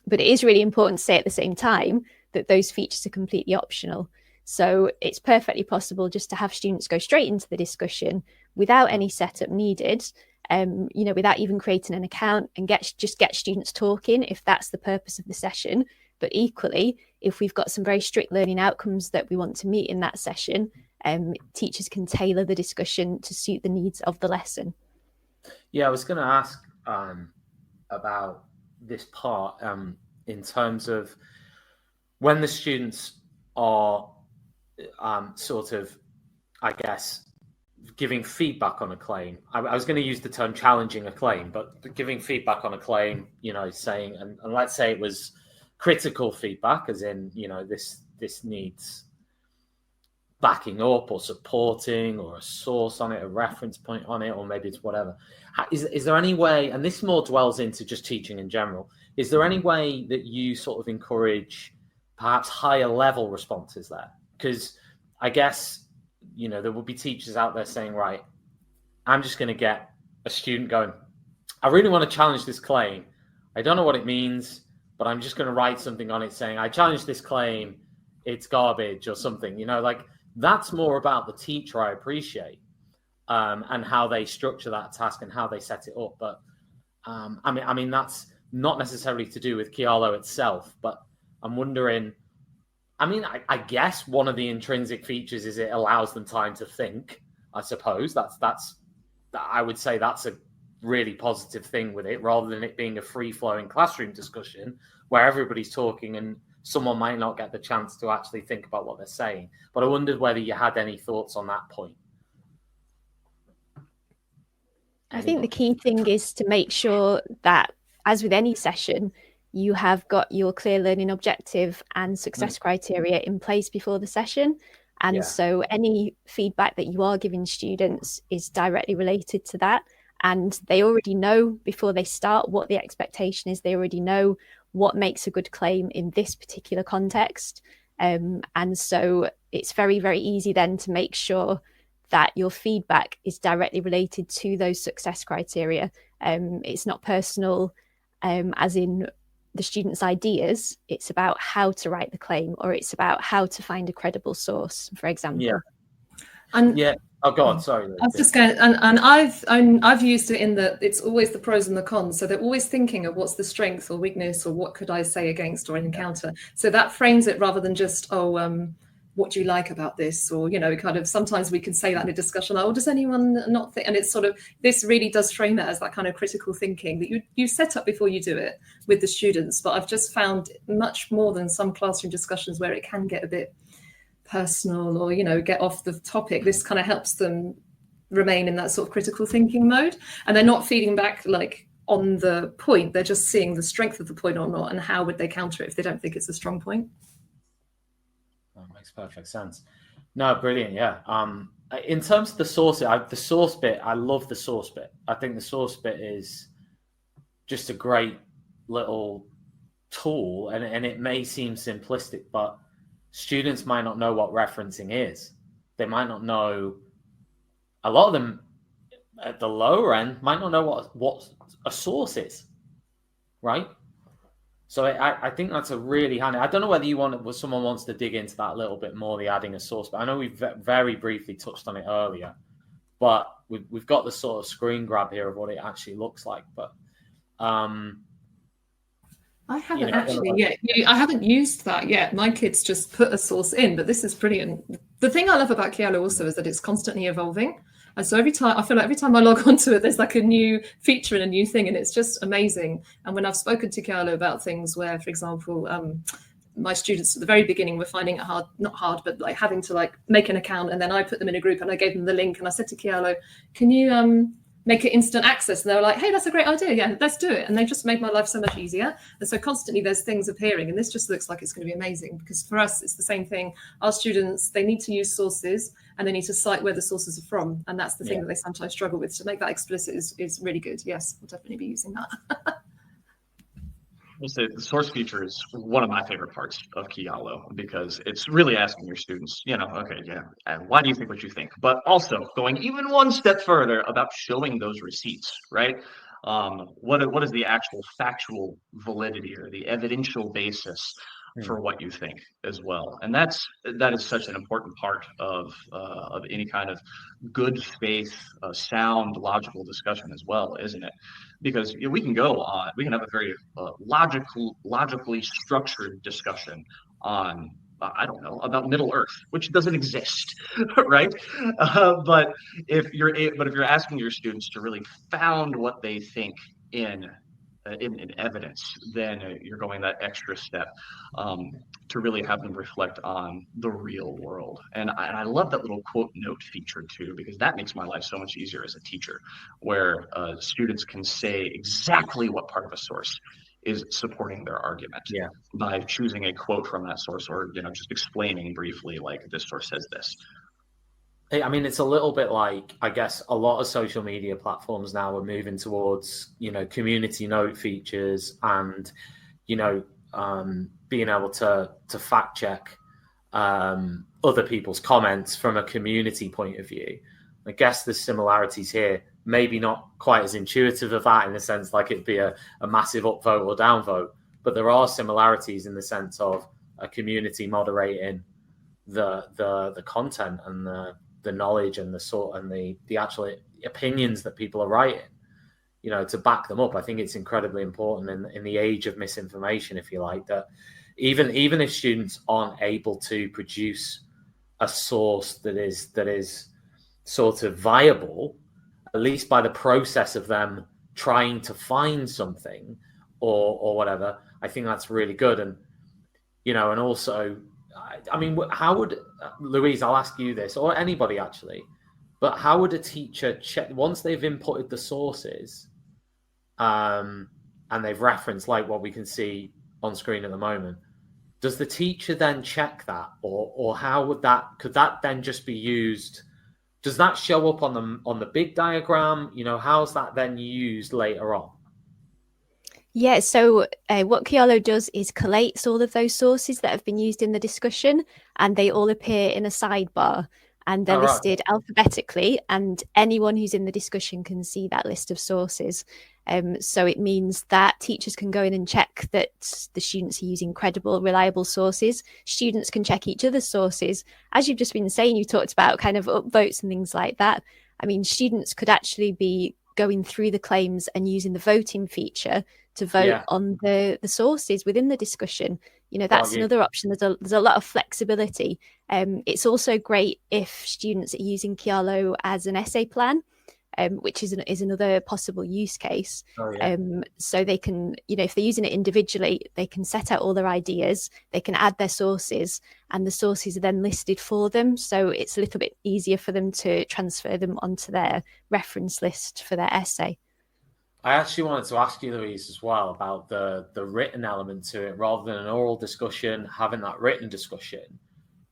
Speaker 6: But it is really important to say at the same time that those features are completely optional. So it's perfectly possible just to have students go straight into the discussion without any setup needed, without even creating an account, and get students talking if that's the purpose of the session. But equally, if we've got some very strict learning outcomes that we want to meet in that session, teachers can tailor the discussion to suit the needs of the lesson.
Speaker 4: Yeah, I was going to ask about this part in terms of when the students are sort of, I guess, giving feedback on a claim. I was going to use the term challenging a claim, but giving feedback on a claim, saying, and let's say it was critical feedback, as in, this needs backing up or supporting or a source on it, a reference point on it, or maybe it's whatever. Is there any way, and this more dwells into just teaching in general, is there any way that you sort of encourage perhaps higher level responses there? Because I guess, there will be teachers out there saying, right, I'm just going to get a student going, I really want to challenge this claim. I don't know what it means, but I'm just going to write something on it saying, I challenge this claim, it's garbage or something, that's more about the teacher, I appreciate, and how they structure that task and how they set it up. But I mean, that's not necessarily to do with Kialo itself, but I'm wondering, I guess one of the intrinsic features is it allows them time to think I suppose I would say that's a really positive thing with it, rather than it being a free-flowing classroom discussion where everybody's talking and someone might not get the chance to actually think about what they're saying. But I wondered whether you had any thoughts on that point.
Speaker 6: I think the key thing is to make sure that, as with any session, you have got your clear learning objective and success criteria in place before the session. And so any feedback that you are giving students is directly related to that. And they already know before they start what the expectation is. They already know what makes a good claim in this particular context. And so it's very, very easy then to make sure that your feedback is directly related to those success criteria. It's not personal, as in the student's ideas. It's about how to write the claim, or it's about how to find a credible source, for example.
Speaker 4: Oh, go on. Sorry.
Speaker 7: I was just going, and I've used it in that it's always the pros and the cons. So they're always thinking of what's the strength or weakness, or what could I say against or encounter. So that frames it rather than just, what do you like about this? Or, kind of sometimes we can say that in a discussion, does anyone not think? And it's sort of, this really does frame it as that kind of critical thinking that you set up before you do it with the students. But I've just found much more than some classroom discussions where it can get a bit personal or, get off the topic. This kind of helps them remain in that sort of critical thinking mode. And they're not feeding back like on the point. They're just seeing the strength of the point or not, and how would they counter it if they don't think it's a strong point.
Speaker 4: That makes perfect sense. No, brilliant. Yeah. In terms of the source bit, I love the source bit. I think the source bit is just a great little tool, and it may seem simplistic, but students might not know what referencing is. They might not know. A lot of them at the lower end might not know what a source is, right? So I think that's a really handy. I don't know whether someone wants to dig into that a little bit more, the adding a source, but I know we've very briefly touched on it earlier, but we've got the sort of screen grab here of what it actually looks like. But
Speaker 7: I haven't I haven't used that yet. My kids just put a source in, but this is brilliant. The thing I love about Kialo also is that it's constantly evolving. And so every time I log onto it, there's like a new feature and a new thing, and it's just amazing. And when I've spoken to Kialo about things where, for example, my students at the very beginning were finding it not hard, but like having to like make an account, and then I put them in a group and I gave them the link and I said to Kialo, can you make it instant access? And they were like, hey, that's a great idea. Yeah, let's do it. And they just made my life so much easier. And so constantly there's things appearing, and this just looks like it's going to be amazing, because for us, it's the same thing. Our students, they need to use sources, and they need to cite where the sources are from. And that's the thing that they sometimes struggle with. To make that explicit is really good. Yes, we'll definitely be using that.
Speaker 5: I'll say the source feature is one of my favorite parts of Kialo, because it's really asking your students, and why do you think what you think? But also going even one step further about showing those receipts, right? What is the actual factual validity or the evidential basis for what you think as well? And that is such an important part of any kind of good faith, sound, logical discussion as well, isn't it? Because we can have a very logically structured discussion on about Middle Earth, which doesn't exist, right? But if you're asking your students to really found what they think in evidence, then you're going that extra step to really have them reflect on the real world. And I love that little quote note feature too, because that makes my life so much easier as a teacher, where students can say exactly what part of a source is supporting their argument by choosing a quote from that source, or just explaining briefly, like, this source says this.
Speaker 4: I mean, it's a little bit like, I guess, a lot of social media platforms now are moving towards, community note features and, being able to fact check other people's comments from a community point of view. I guess there's similarities here, maybe not quite as intuitive of that in the sense like it'd be a massive upvote or downvote, but there are similarities in the sense of a community moderating the content and the knowledge and the sort and the actual opinions that people are writing, to back them up. I think it's incredibly important in the age of misinformation, if you like, that even if students aren't able to produce a source that is sort of viable, at least by the process of them trying to find something or whatever. I think that's really good. And, you know, and also, I mean, how would, Louise, I'll ask you this, or anybody actually, but how would a teacher check, once they've inputted the sources, and they've referenced like what we can see on screen at the moment, does the teacher then check that, or how would that, could that then just be used? Does that show up on the big diagram? You know, how's that then used later on?
Speaker 6: Yeah, so what Kialo does is collates all of those sources that have been used in the discussion, and they all appear in a sidebar, and they're listed alphabetically, and anyone who's in the discussion can see that list of sources. So it means that teachers can go in and check that the students are using credible, reliable sources. Students can check each other's sources. As you've just been saying, you talked about kind of upvotes and things like that. I mean, students could actually be going through the claims and using the voting feature to vote on the sources within the discussion. You know, that's another option. There's a lot of flexibility. It's also great if students are using Kialo as an essay plan, which is another possible use case. So they can, you know, if they're using it individually, they can set out all their ideas, they can add their sources, and the sources are then listed for them. So it's a little bit easier for them to transfer them onto their reference list for their essay.
Speaker 4: I actually wanted to ask you, Louise, as well about the written element to it, rather than an oral discussion, having that written discussion.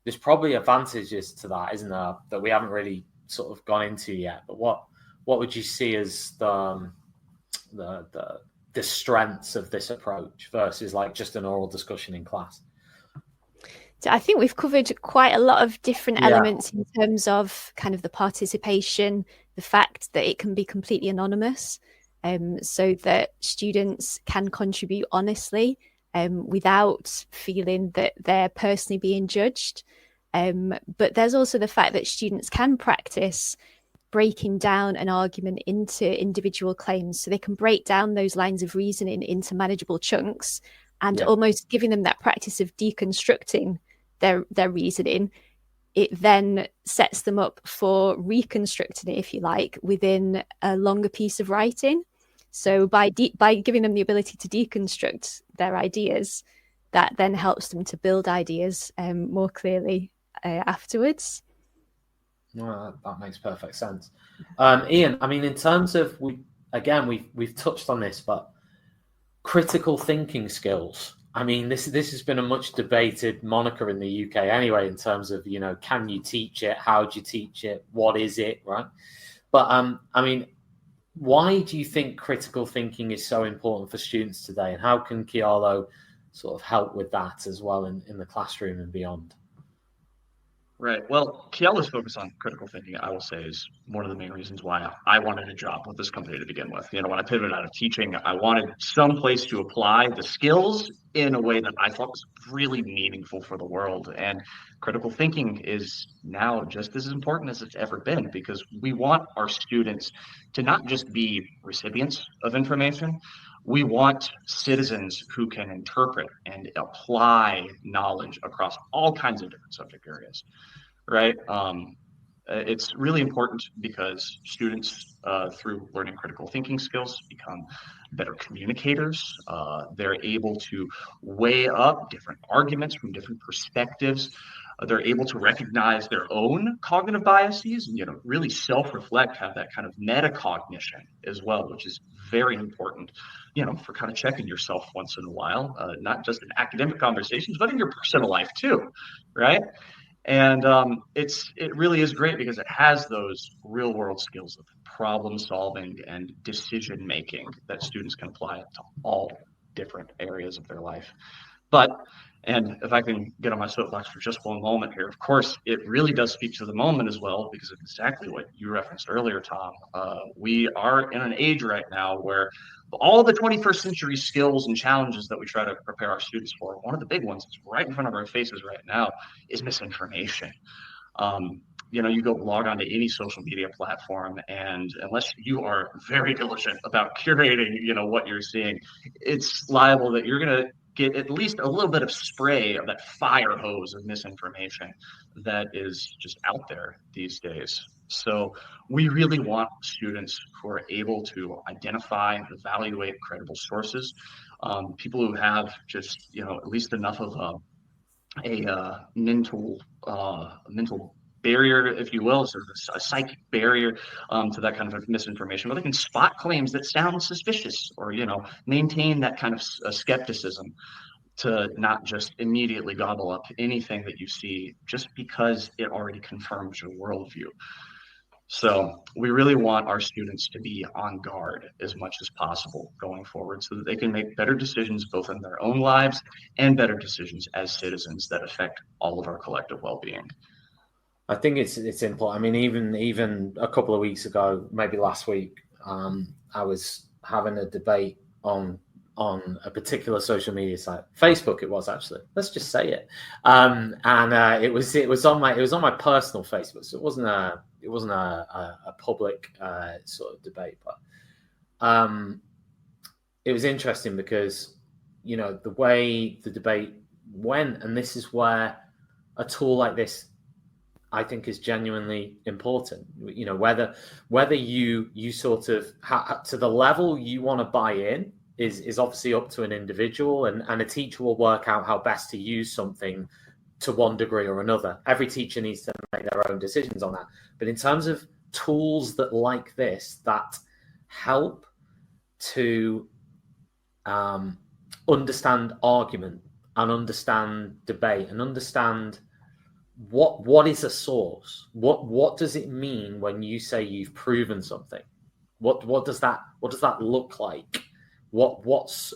Speaker 4: There's probably advantages to that, isn't there, that we haven't really sort of gone into yet. But what would you see as the strengths of this approach versus like just an oral discussion in class?
Speaker 6: So I think we've covered quite a lot of different elements in terms of kind of the participation, the fact that it can be completely anonymous, so that students can contribute honestly without feeling that they're personally being judged. But there's also the fact that students can practice breaking down an argument into individual claims, so they can break down those lines of reasoning into manageable chunks, and almost giving them that practice of deconstructing their reasoning. It then sets them up for reconstructing it, if you like, within a longer piece of writing. So by giving them the ability to deconstruct their ideas, that then helps them to build ideas more clearly afterwards.
Speaker 4: Well, that makes perfect sense. Ian, I mean, in terms of, we've touched on this, but critical thinking skills. I mean, this has been a much debated moniker in the UK anyway, in terms of, you know, can you teach it? How do you teach it? What is it? Right. But I mean, why do you think critical thinking is so important for students today? And how can Kialo sort of help with that as well in the classroom and beyond?
Speaker 5: Right. Well, Kialo's focus on critical thinking, I will say, is one of the main reasons why I wanted a job with this company to begin with. You know, when I pivoted out of teaching, I wanted some place to apply the skills in a way that I thought was really meaningful for the world. And critical thinking is now just as important as it's ever been, because we want our students to not just be recipients of information. We want citizens who can interpret and apply knowledge across all kinds of different subject areas, right? It's really important because students, through learning critical thinking skills, become better communicators. They're able to weigh up different arguments from different perspectives. They're able to recognize their own cognitive biases and, you know, really self-reflect, have that kind of metacognition as well, which is very important, you know, for kind of checking yourself once in a while, not just in academic conversations, but in your personal life too, right? And it really is great because it has those real world skills of problem solving and decision making that students can apply to all different areas of their life. And if I can get on my soapbox for just one moment here, of course, it really does speak to the moment as well, because of exactly what you referenced earlier, Tom. We are in an age right now where all the 21st century skills and challenges that we try to prepare our students for, one of the big ones that's right in front of our faces right now is misinformation. You know, you go log on to any social media platform, and unless you are very diligent about curating, you know, what you're seeing, it's liable that you're going to get at least a little bit of spray of that fire hose of misinformation that is just out there these days. So we really want students who are able to identify, evaluate credible sources, people who have just, at least enough of a mental barrier, if you will, sort of a psychic barrier to that kind of misinformation, where they can spot claims that sound suspicious, or maintain that kind of skepticism, to not just immediately gobble up anything that you see just because it already confirms your worldview. So we really want our students to be on guard as much as possible going forward, so that they can make better decisions both in their own lives and better decisions as citizens that affect all of our collective well-being.
Speaker 4: I think it's important. I mean, even a couple of weeks ago, maybe last week, I was having a debate on a particular social media site, Facebook. It was, actually, let's just say it, and it was on my personal Facebook, so it wasn't a public sort of debate, but it was interesting because the way the debate went, and this is where a tool like this, I think, is genuinely important. Whether you sort of to the level you want to buy in is obviously up to an individual, and a teacher will work out how best to use something to one degree or another. Every teacher needs to make their own decisions on that. But in terms of tools like this that help to understand argument and understand debate and understand what is a source, what does it mean when you say you've proven something, what does that look like, what's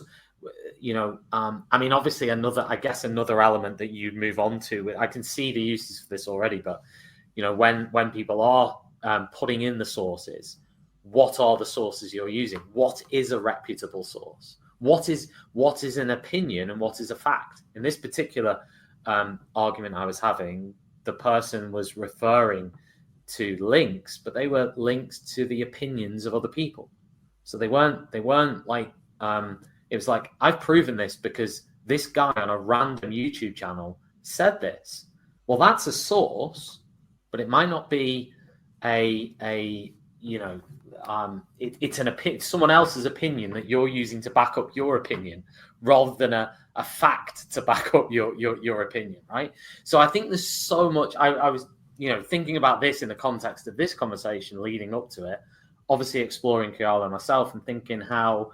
Speaker 4: I mean, obviously another element that you'd move on to, I can see the uses for this already, but when people are putting in the sources, what are the sources you're using? What is a reputable source? What is an opinion and what is a fact? In this particular argument I was having, the person was referring to links, but they were links to the opinions of other people. So they weren't like, it was like, I've proven this because this guy on a random YouTube channel said this. Well, that's a source, but it might not be it's someone else's opinion that you're using to back up your opinion, rather than a fact to back up your opinion, right? So I think there's so much. I was thinking about this in the context of this conversation leading up to it, obviously exploring Kialo myself, and thinking how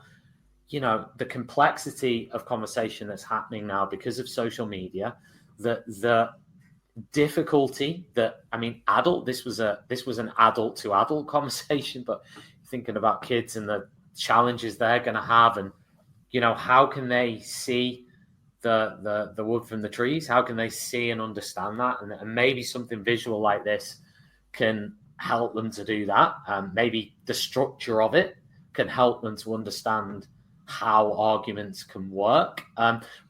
Speaker 4: the complexity of conversation that's happening now because of social media, the difficulty that, I mean, this was an adult to adult conversation, but thinking about kids and the challenges they're going to have, and how can they see the wood from the trees? How can they see and understand that? And maybe something visual like this can help them to do that. Maybe the structure of it can help them to understand how arguments can work.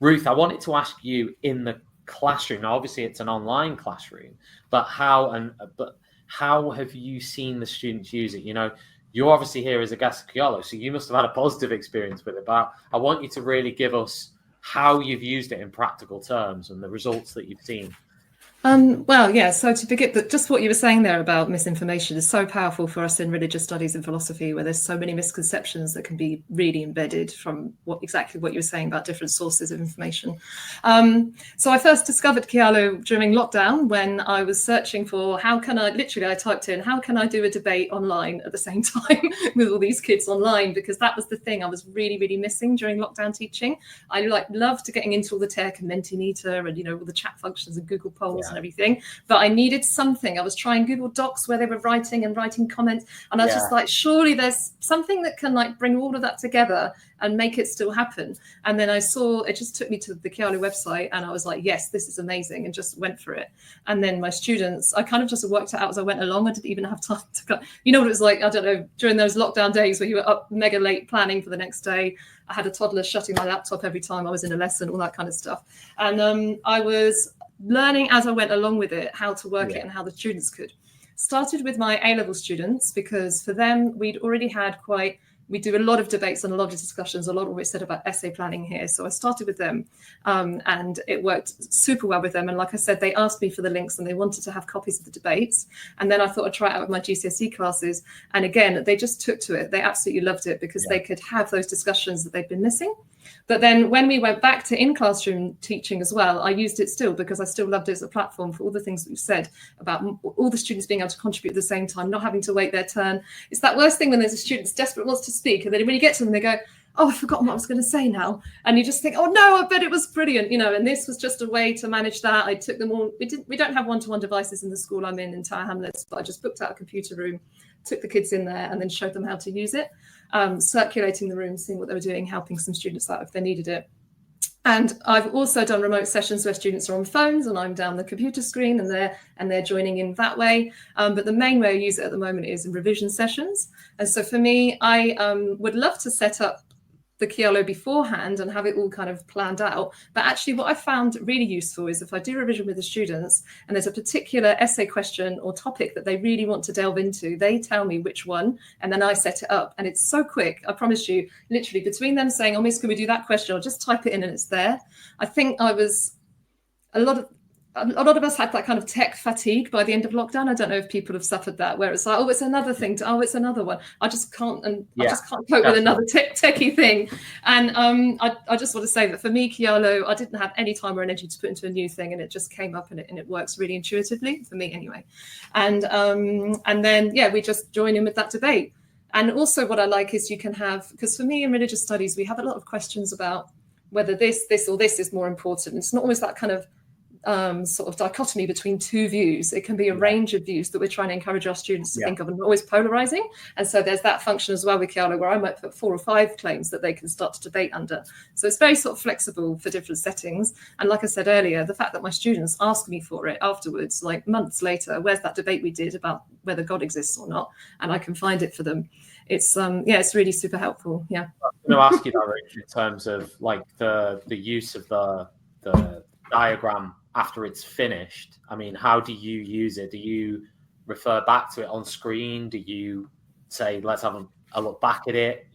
Speaker 4: Ruth, I wanted to ask you, in the classroom, now obviously it's an online classroom, but how have you seen the students use it? You're obviously here as a guest of Kialo, so you must have had a positive experience with it, but I want you to really give us how you've used it in practical terms and the results that you've seen.
Speaker 7: So to begin, but just what you were saying there about misinformation is so powerful for us in religious studies and philosophy, where there's so many misconceptions that can be really embedded from exactly what you were saying about different sources of information. So I first discovered Kialo during lockdown, when I was searching for I typed in, how can I do a debate online at the same time with all these kids online? Because that was the thing I was really, really missing during lockdown teaching. I loved getting into all the tech and Mentimeter and, all the chat functions and Google Polls and everything, but I needed something. I was trying Google Docs where they were writing comments, and I was just like, surely there's something that can bring all of that together and make it still happen. And then I saw, it just took me to the Kialo website, and I was like, yes, this is amazing, and just went for it. And then my students, I kind of just worked it out as I went along. I didn't even have time to go. What it was like, I don't know, during those lockdown days where you were up mega late planning for the next day. I had a toddler shutting my laptop every time I was in a lesson, all that kind of stuff. And I was learning as I went along with it how to work it and how the students could. Started with my A-level students, because for them we'd already had quite we do a lot of debates and a lot of discussions, a lot of what we said about essay planning here. So I started with them, and it worked super well with them. And like I said, they asked me for the links and they wanted to have copies of the debates. And then I thought I'd try it out with my GCSE classes. And again, they just took to it. They absolutely loved it because they could have those discussions that they'd been missing. But then when we went back to in-classroom teaching as well, I used it still because I still loved it as a platform for all the things that we've said about all the students being able to contribute at the same time, not having to wait their turn. It's that worst thing when there's a student that's desperate, wants to speak, and then when you get to them, they go, oh, I've forgotten what I was going to say now. And you just think, oh no, I bet it was brilliant, and this was just a way to manage that. I took them all, we don't have one-to-one devices in the school I'm in Tower Hamlets, but I just booked out a computer room, took the kids in there and then showed them how to use it, circulating the room, seeing what they were doing, helping some students out if they needed it. And I've also done remote sessions where students are on phones and I'm down the computer screen and they're joining in that way. But the main way I use it at the moment is in revision sessions. And so for me, I would love to set up the Kialo beforehand and have it all kind of planned out. But actually what I found really useful is if I do revision with the students and there's a particular essay question or topic that they really want to delve into, they tell me which one and then I set it up. And it's so quick, I promise you, literally between them saying, oh, Miss, can we do that question? I'll just type it in and it's there. I think a lot of us had that kind of tech fatigue by the end of lockdown. I don't know if people have suffered that, where it's like, oh, it's another thing. It's another one. I just can't cope with another techie thing. And I just want to say that for me, Kialo, I didn't have any time or energy to put into a new thing, and it just came up and it works really intuitively for me anyway. And then we just join in with that debate. And also what I like is you can have, because for me in religious studies, we have a lot of questions about whether this or this is more important. It's not always that kind of sort of dichotomy between two views. It can be a range of views that we're trying to encourage our students to think of, and not always polarizing. And so there's that function as well with Kialo, where I might put 4 or 5 claims that they can start to debate under. So it's very sort of flexible for different settings. And like I said earlier, the fact that my students ask me for it afterwards, like months later, where's that debate we did about whether God exists or not, and I can find it for them. It's it's really super helpful. Yeah.
Speaker 4: I'm going to ask you that, Rich, in terms of like the use of the diagram after it's finished. I mean, how do you use it? Do you refer back to it on screen? Do you say, let's have a look back at it?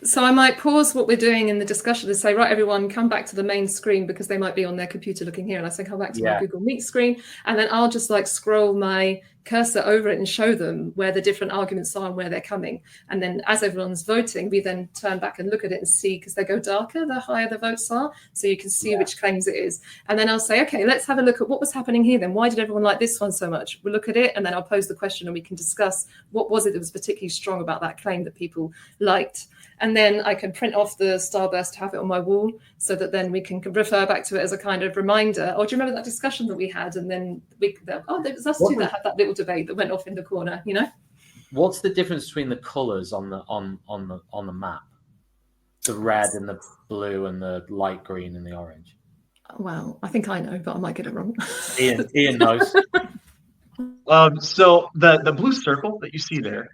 Speaker 7: So I might pause what we're doing in the discussion and say, right, everyone, come back to the main screen, because they might be on their computer looking here. And I say, come back to my Google Meet screen. And then I'll just like scroll my cursor over it and show them where the different arguments are and where they're coming. And then as everyone's voting, we then turn back and look at it and see, because they go darker, the higher the votes are. So you can see which claims it is. And then I'll say, okay, let's have a look at what was happening here then. Why did everyone like this one so much? We'll look at it and then I'll pose the question and we can discuss what was it that was particularly strong about that claim that people liked. And then I can print off the starburst to have it on my wall so that then we can refer back to it as a kind of reminder. Oh, do you remember that discussion that we had? And then there was us two that had that little debate that went off in the corner,
Speaker 4: What's the difference between the colours on the map? The red and the blue and the light green and the orange.
Speaker 7: Well, I think I know, but I might get it wrong.
Speaker 4: Ian knows.
Speaker 5: So the blue circle that you see there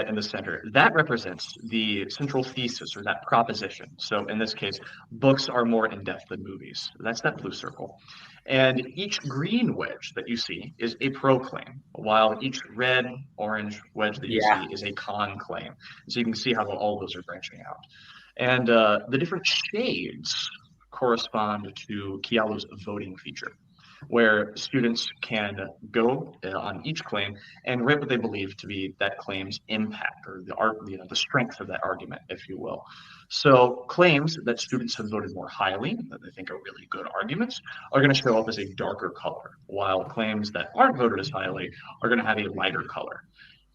Speaker 5: in the center, that represents the central thesis or that proposition. So in this case, books are more in-depth than movies. That's that blue circle. And each green wedge that you see is a pro claim, while each red, orange wedge that you see is a con claim. So you can see how all those are branching out. And the different shades correspond to Kialo's voting feature, where students can go on each claim and rate what they believe to be that claim's impact, or the strength of that argument, if you will. So claims that students have voted more highly, that they think are really good arguments, are going to show up as a darker color, while claims that aren't voted as highly are going to have a lighter color.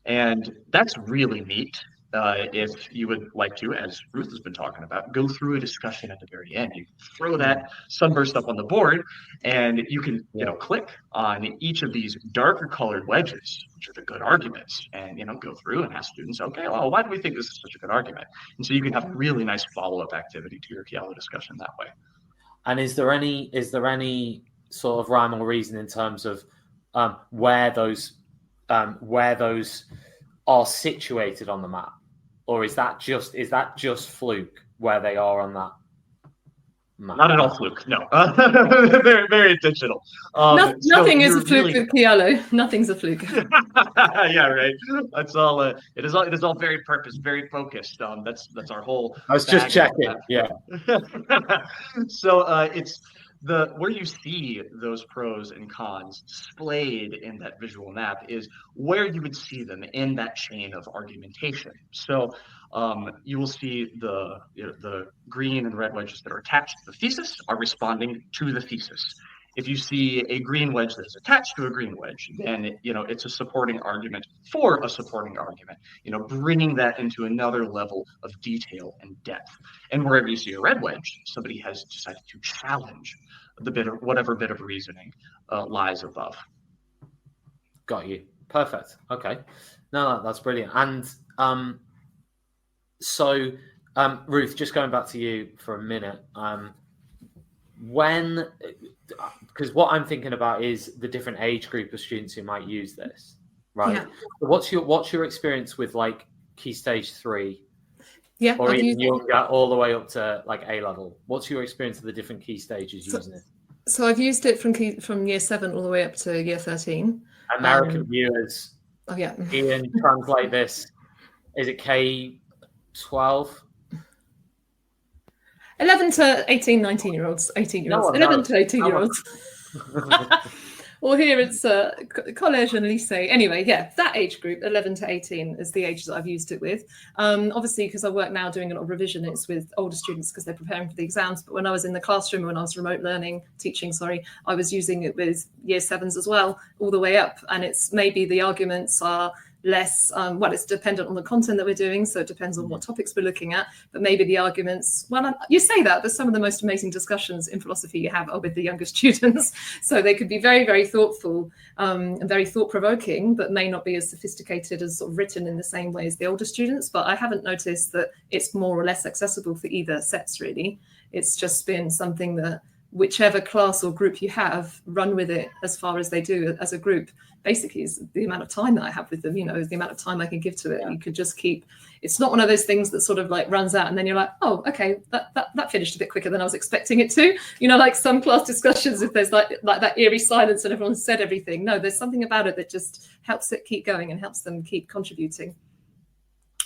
Speaker 5: And that's really neat. If you would like to, as Ruth has been talking about, go through a discussion at the very end. You throw that sunburst up on the board, and you can, click on each of these darker colored wedges, which are the good arguments, and go through and ask students, okay, well, why do we think this is such a good argument? And so you can have a really nice follow-up activity to your Kialo discussion that way.
Speaker 4: And is there any sort of rhyme or reason in terms of where those are situated on the map? Or is that just fluke where they are on that?
Speaker 5: Not at all fluke. No, very, very intentional.
Speaker 7: Nothing is
Speaker 5: you're
Speaker 7: a fluke
Speaker 5: really-
Speaker 7: with Kialo. Nothing's a fluke.
Speaker 5: Yeah, right. That's all. It is all very purpose, very focused. That's our whole.
Speaker 4: I was just
Speaker 5: bag of
Speaker 4: checking. Yeah.
Speaker 5: So it's where you see those pros and cons displayed in that visual map is where you would see them in that chain of argumentation. So you will see the green and red wedges that are attached to the thesis are responding to the thesis. If you see a green wedge that is attached to a green wedge, then it's a supporting argument for a supporting argument. Bringing that into another level of detail and depth. And wherever you see a red wedge, somebody has decided to challenge whatever bit of reasoning lies above.
Speaker 4: Got you. Perfect. Okay. No, that's brilliant. And so, Ruth, just going back to you for a minute. Because what I'm thinking about is the different age group of students who might use this, right?
Speaker 7: Yeah.
Speaker 4: What's your experience with like Key Stage 3?
Speaker 7: Yeah,
Speaker 4: or even younger, all the way up to like A level. What's your experience of the different key stages using it?
Speaker 7: So I've used it from year 7 all the way up to year 13.
Speaker 4: American viewers.
Speaker 7: Oh yeah.
Speaker 4: Ian, translate this. Is it K-12?
Speaker 7: 11 to 18, 19-year-olds, 18-year-olds, 11 to 18-year-olds. Well, here it's college and lycée. Anyway, yeah, that age group, 11 to 18, is the age that I've used it with. Obviously, because I work now doing a lot of revision, it's with older students because they're preparing for the exams. But when I was in the classroom, when I was remote teaching, I was using it with year 7s as well, all the way up. And it's maybe the arguments are less, it's dependent on the content that we're doing, so it depends on what topics we're looking at, but maybe the arguments, you say that, but some of the most amazing discussions in philosophy you have are with the younger students, so they could be very, very thoughtful and very thought-provoking, but may not be as sophisticated as sort of written in the same way as the older students. But I haven't noticed that it's more or less accessible for either sets, really. It's just been something that whichever class or group you have, run with it as far as they do as a group. Basically, is the amount of time that I have with them, is the amount of time I can give to it. You could just it's not one of those things that sort of like runs out and then you're like, oh, okay, that finished a bit quicker than I was expecting it to. Like some class discussions, if there's like that eerie silence and everyone said everything. No, there's something about it that just helps it keep going and helps them keep contributing.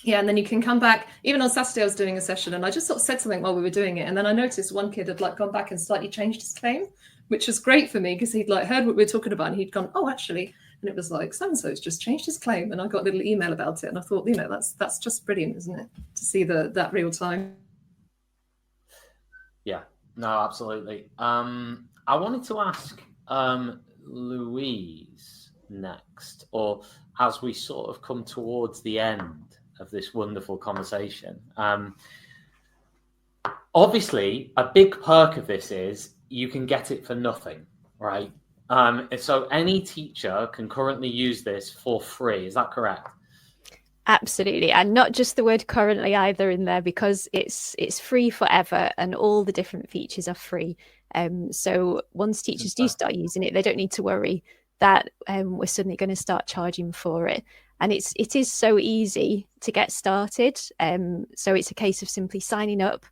Speaker 7: Yeah, and then you can come back. Even on Saturday, I was doing a session and I just sort of said something while we were doing it. And then I noticed one kid had like gone back and slightly changed his claim, which was great for me because he'd like heard what we were talking about and he'd gone, oh, actually. And it was like, so-and-so's just changed his claim. And I got a little email about it. And I thought, that's just brilliant, isn't it? To see that real time.
Speaker 4: Yeah, no, absolutely. I wanted to ask Louise next, or as we sort of come towards the end of this wonderful conversation. Obviously, a big perk of this is you can get it for nothing, right? So any teacher can currently use this for free. Is that correct?
Speaker 6: Absolutely. And not just the word currently either in there, because it's free forever and all the different features are free. So once teachers do start using it, they don't need to worry that we're suddenly going to start charging for it. And it is so easy to get started. So it's a case of simply signing up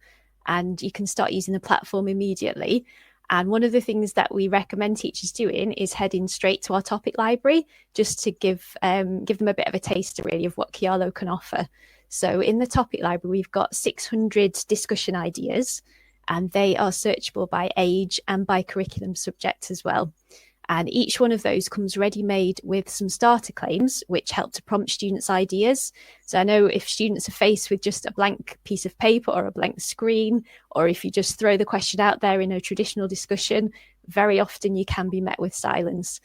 Speaker 6: and you can start using the platform immediately. And one of the things that we recommend teachers doing is heading straight to our topic library, just to give them a bit of a taster really of what Kialo can offer. So in the topic library, we've got 600 discussion ideas, and they are searchable by age and by curriculum subject as well. And each one of those comes ready-made with some starter claims, which help to prompt students' ideas. So I know if students are faced with just a blank piece of paper or a blank screen, or if you just throw the question out there in a traditional discussion, very often you can be met with silence.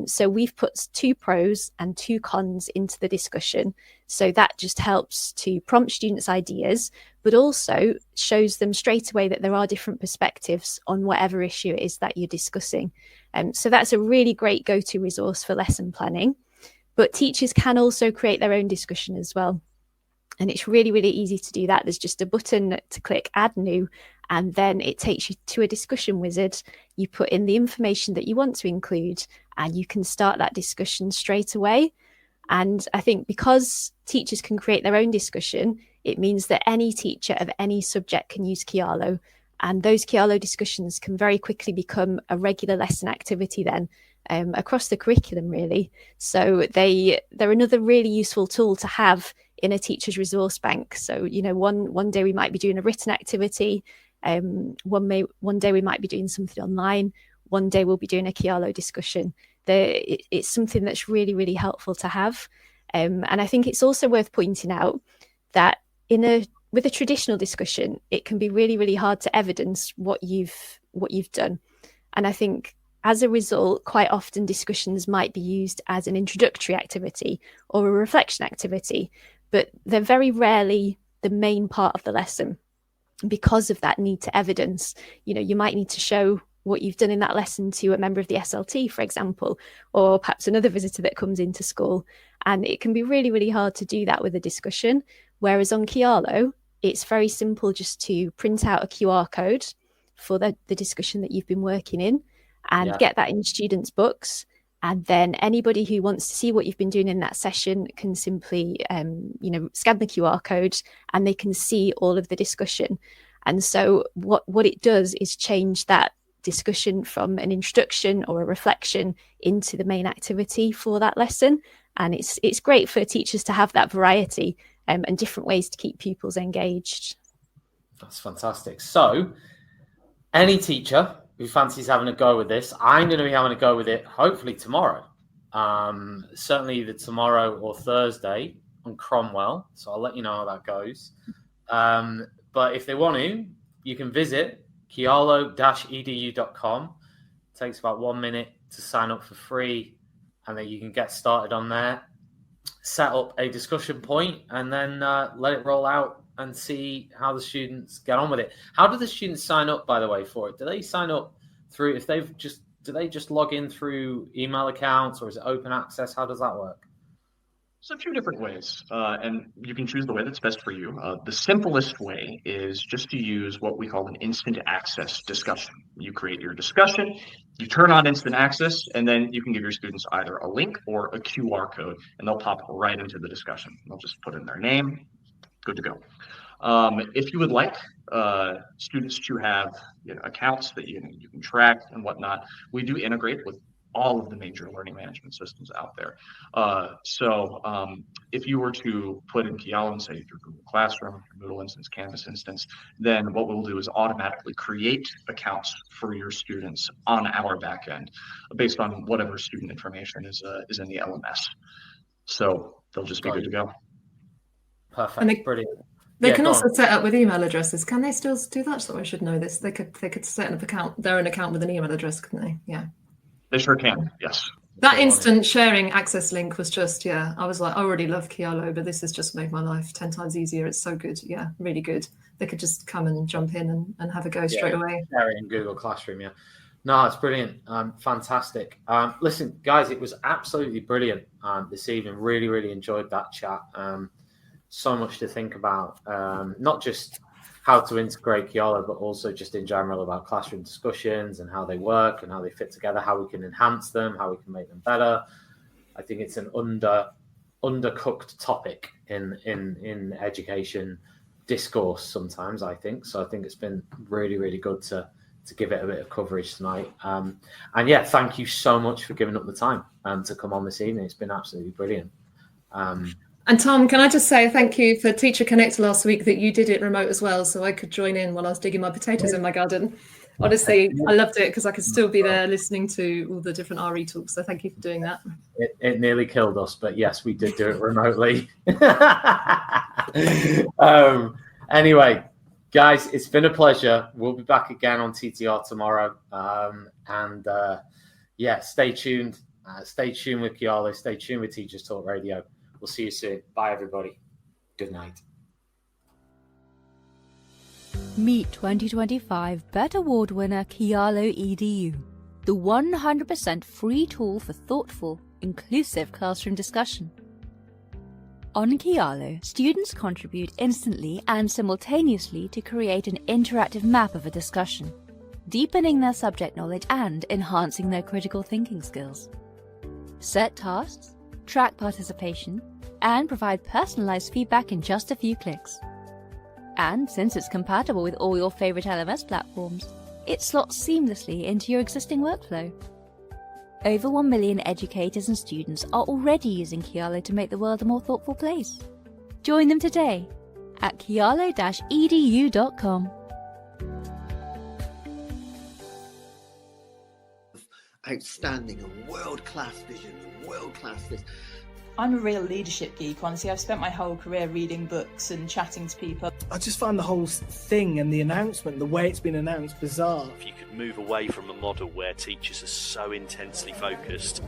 Speaker 6: So we've put 2 pros and 2 cons into the discussion. So that just helps to prompt students' ideas, but also shows them straight away that there are different perspectives on whatever issue it is that you're discussing. So that's a really great go-to resource for lesson planning. But teachers can also create their own discussion as well. And it's really, really easy to do that. There's just a button to click Add New, and then it takes you to a discussion wizard. You put in the information that you want to include, and you can start that discussion straight away. And I think because teachers can create their own discussion, it means that any teacher of any subject can use Kialo. And those Kialo discussions can very quickly become a regular lesson activity then, across the curriculum, really. So they're another really useful tool to have in a teacher's resource bank. So, one day we might be doing a written activity, one day we might be doing something online, one day we'll be doing a Kialo discussion. It's something that's really, really helpful to have. And I think it's also worth pointing out that with a traditional discussion, it can be really, really hard to evidence what you've done. And I think as a result, quite often discussions might be used as an introductory activity or a reflection activity, but they're very rarely the main part of the lesson. Because of that need to evidence, you might need to show what you've done in that lesson to a member of the SLT, for example, or perhaps another visitor that comes into school. And it can be really, really hard to do that with a discussion. Whereas on Kialo, it's very simple just to print out a QR code for the discussion that you've been working in and get that in students' books. And then anybody who wants to see what you've been doing in that session can simply, scan the QR code and they can see all of the discussion. And so what it does is change that discussion from an introduction or a reflection into the main activity for that lesson. And it's great for teachers to have that variety and different ways to keep pupils engaged.
Speaker 4: That's fantastic. So any teacher who fancies having a go with this, I'm going to be having a go with it hopefully tomorrow. Certainly either tomorrow or Thursday on Cromwell. So I'll let you know how that goes. But if they want to, you can visit kialo-edu.com. It takes about 1 minute to sign up for free, and then you can get started on there, set up a discussion point, and then let it roll out and see how the students get on with it. How do the students sign up, by the way, for it? Do they sign up through, do they just log in through email accounts, or is it open access? How does that work?
Speaker 5: There's a few different ways, and you can choose the way that's best for you. The simplest way is just to use what we call an instant access discussion. You create your discussion, you turn on instant access, and then you can give your students either a link or a QR code, and they'll pop right into the discussion. They'll just put in their name, good to go. If you would like students to have accounts that you can track and whatnot, we do integrate with all of the major learning management systems out there. So if you were to put in Kialo and say your Google Classroom, your Moodle instance, Canvas instance, then what we'll do is automatically create accounts for your students on our back end based on whatever student information is in the LMS. So they'll just be good to go.
Speaker 4: Perfect. Brilliant.
Speaker 7: They can also set up with email addresses. Can they still do that? So I should know this. They could set up their own account with an email address, couldn't they? Yeah.
Speaker 5: They sure can, yes.
Speaker 7: That instant sharing access link was just, I was like, I already love Kialo, but this has just made my life 10 times easier. It's so good. Yeah, really good. They could just come and jump in and have a go straight away.
Speaker 4: Share it in Google Classroom, No, it's brilliant. Fantastic. Listen, guys, it was absolutely brilliant this evening. Really, really enjoyed that chat. So much to think about, not just how to integrate Kialo, but also just in general about classroom discussions and how they work and how they fit together, how we can enhance them, how we can make them better. I think it's an undercooked topic in education discourse sometimes, I think. So I think it's been really, really good to give it a bit of coverage tonight. And thank you so much for giving up the time to come on this evening. It's been absolutely brilliant.
Speaker 7: And Tom, can I just say thank you for Teacher Connect last week, that you did it remote as well, so I could join in while I was digging my potatoes in my garden. Honestly, I loved it because I could still be there listening to all the different RE talks. So thank you for doing that.
Speaker 4: It nearly killed us, but yes, we did do it remotely. Anyway, guys, it's been a pleasure. We'll be back again on TTR tomorrow. Stay tuned. Stay tuned with Kialo. Stay tuned with Teachers Talk Radio. We'll see you soon. Bye, everybody. Good night.
Speaker 2: Meet 2025 BET Award winner Kialo Edu, the 100% free tool for thoughtful, inclusive classroom discussion. On Kialo, students contribute instantly and simultaneously to create an interactive map of a discussion, deepening their subject knowledge and enhancing their critical thinking skills. Set tasks, track participation, and provide personalized feedback in just a few clicks. And since it's compatible with all your favourite LMS platforms, it slots seamlessly into your existing workflow. Over 1 million educators and students are already using Kialo to make the world a more thoughtful place. Join them today at kialo-edu.com.
Speaker 8: Outstanding and world-class vision and world-class this.
Speaker 9: I'm a real leadership geek, honestly. I've spent my whole career reading books and chatting to people.
Speaker 10: I just find the whole thing and the announcement, the way it's been announced, bizarre.
Speaker 11: If you could move away from a model where teachers are so intensely focused.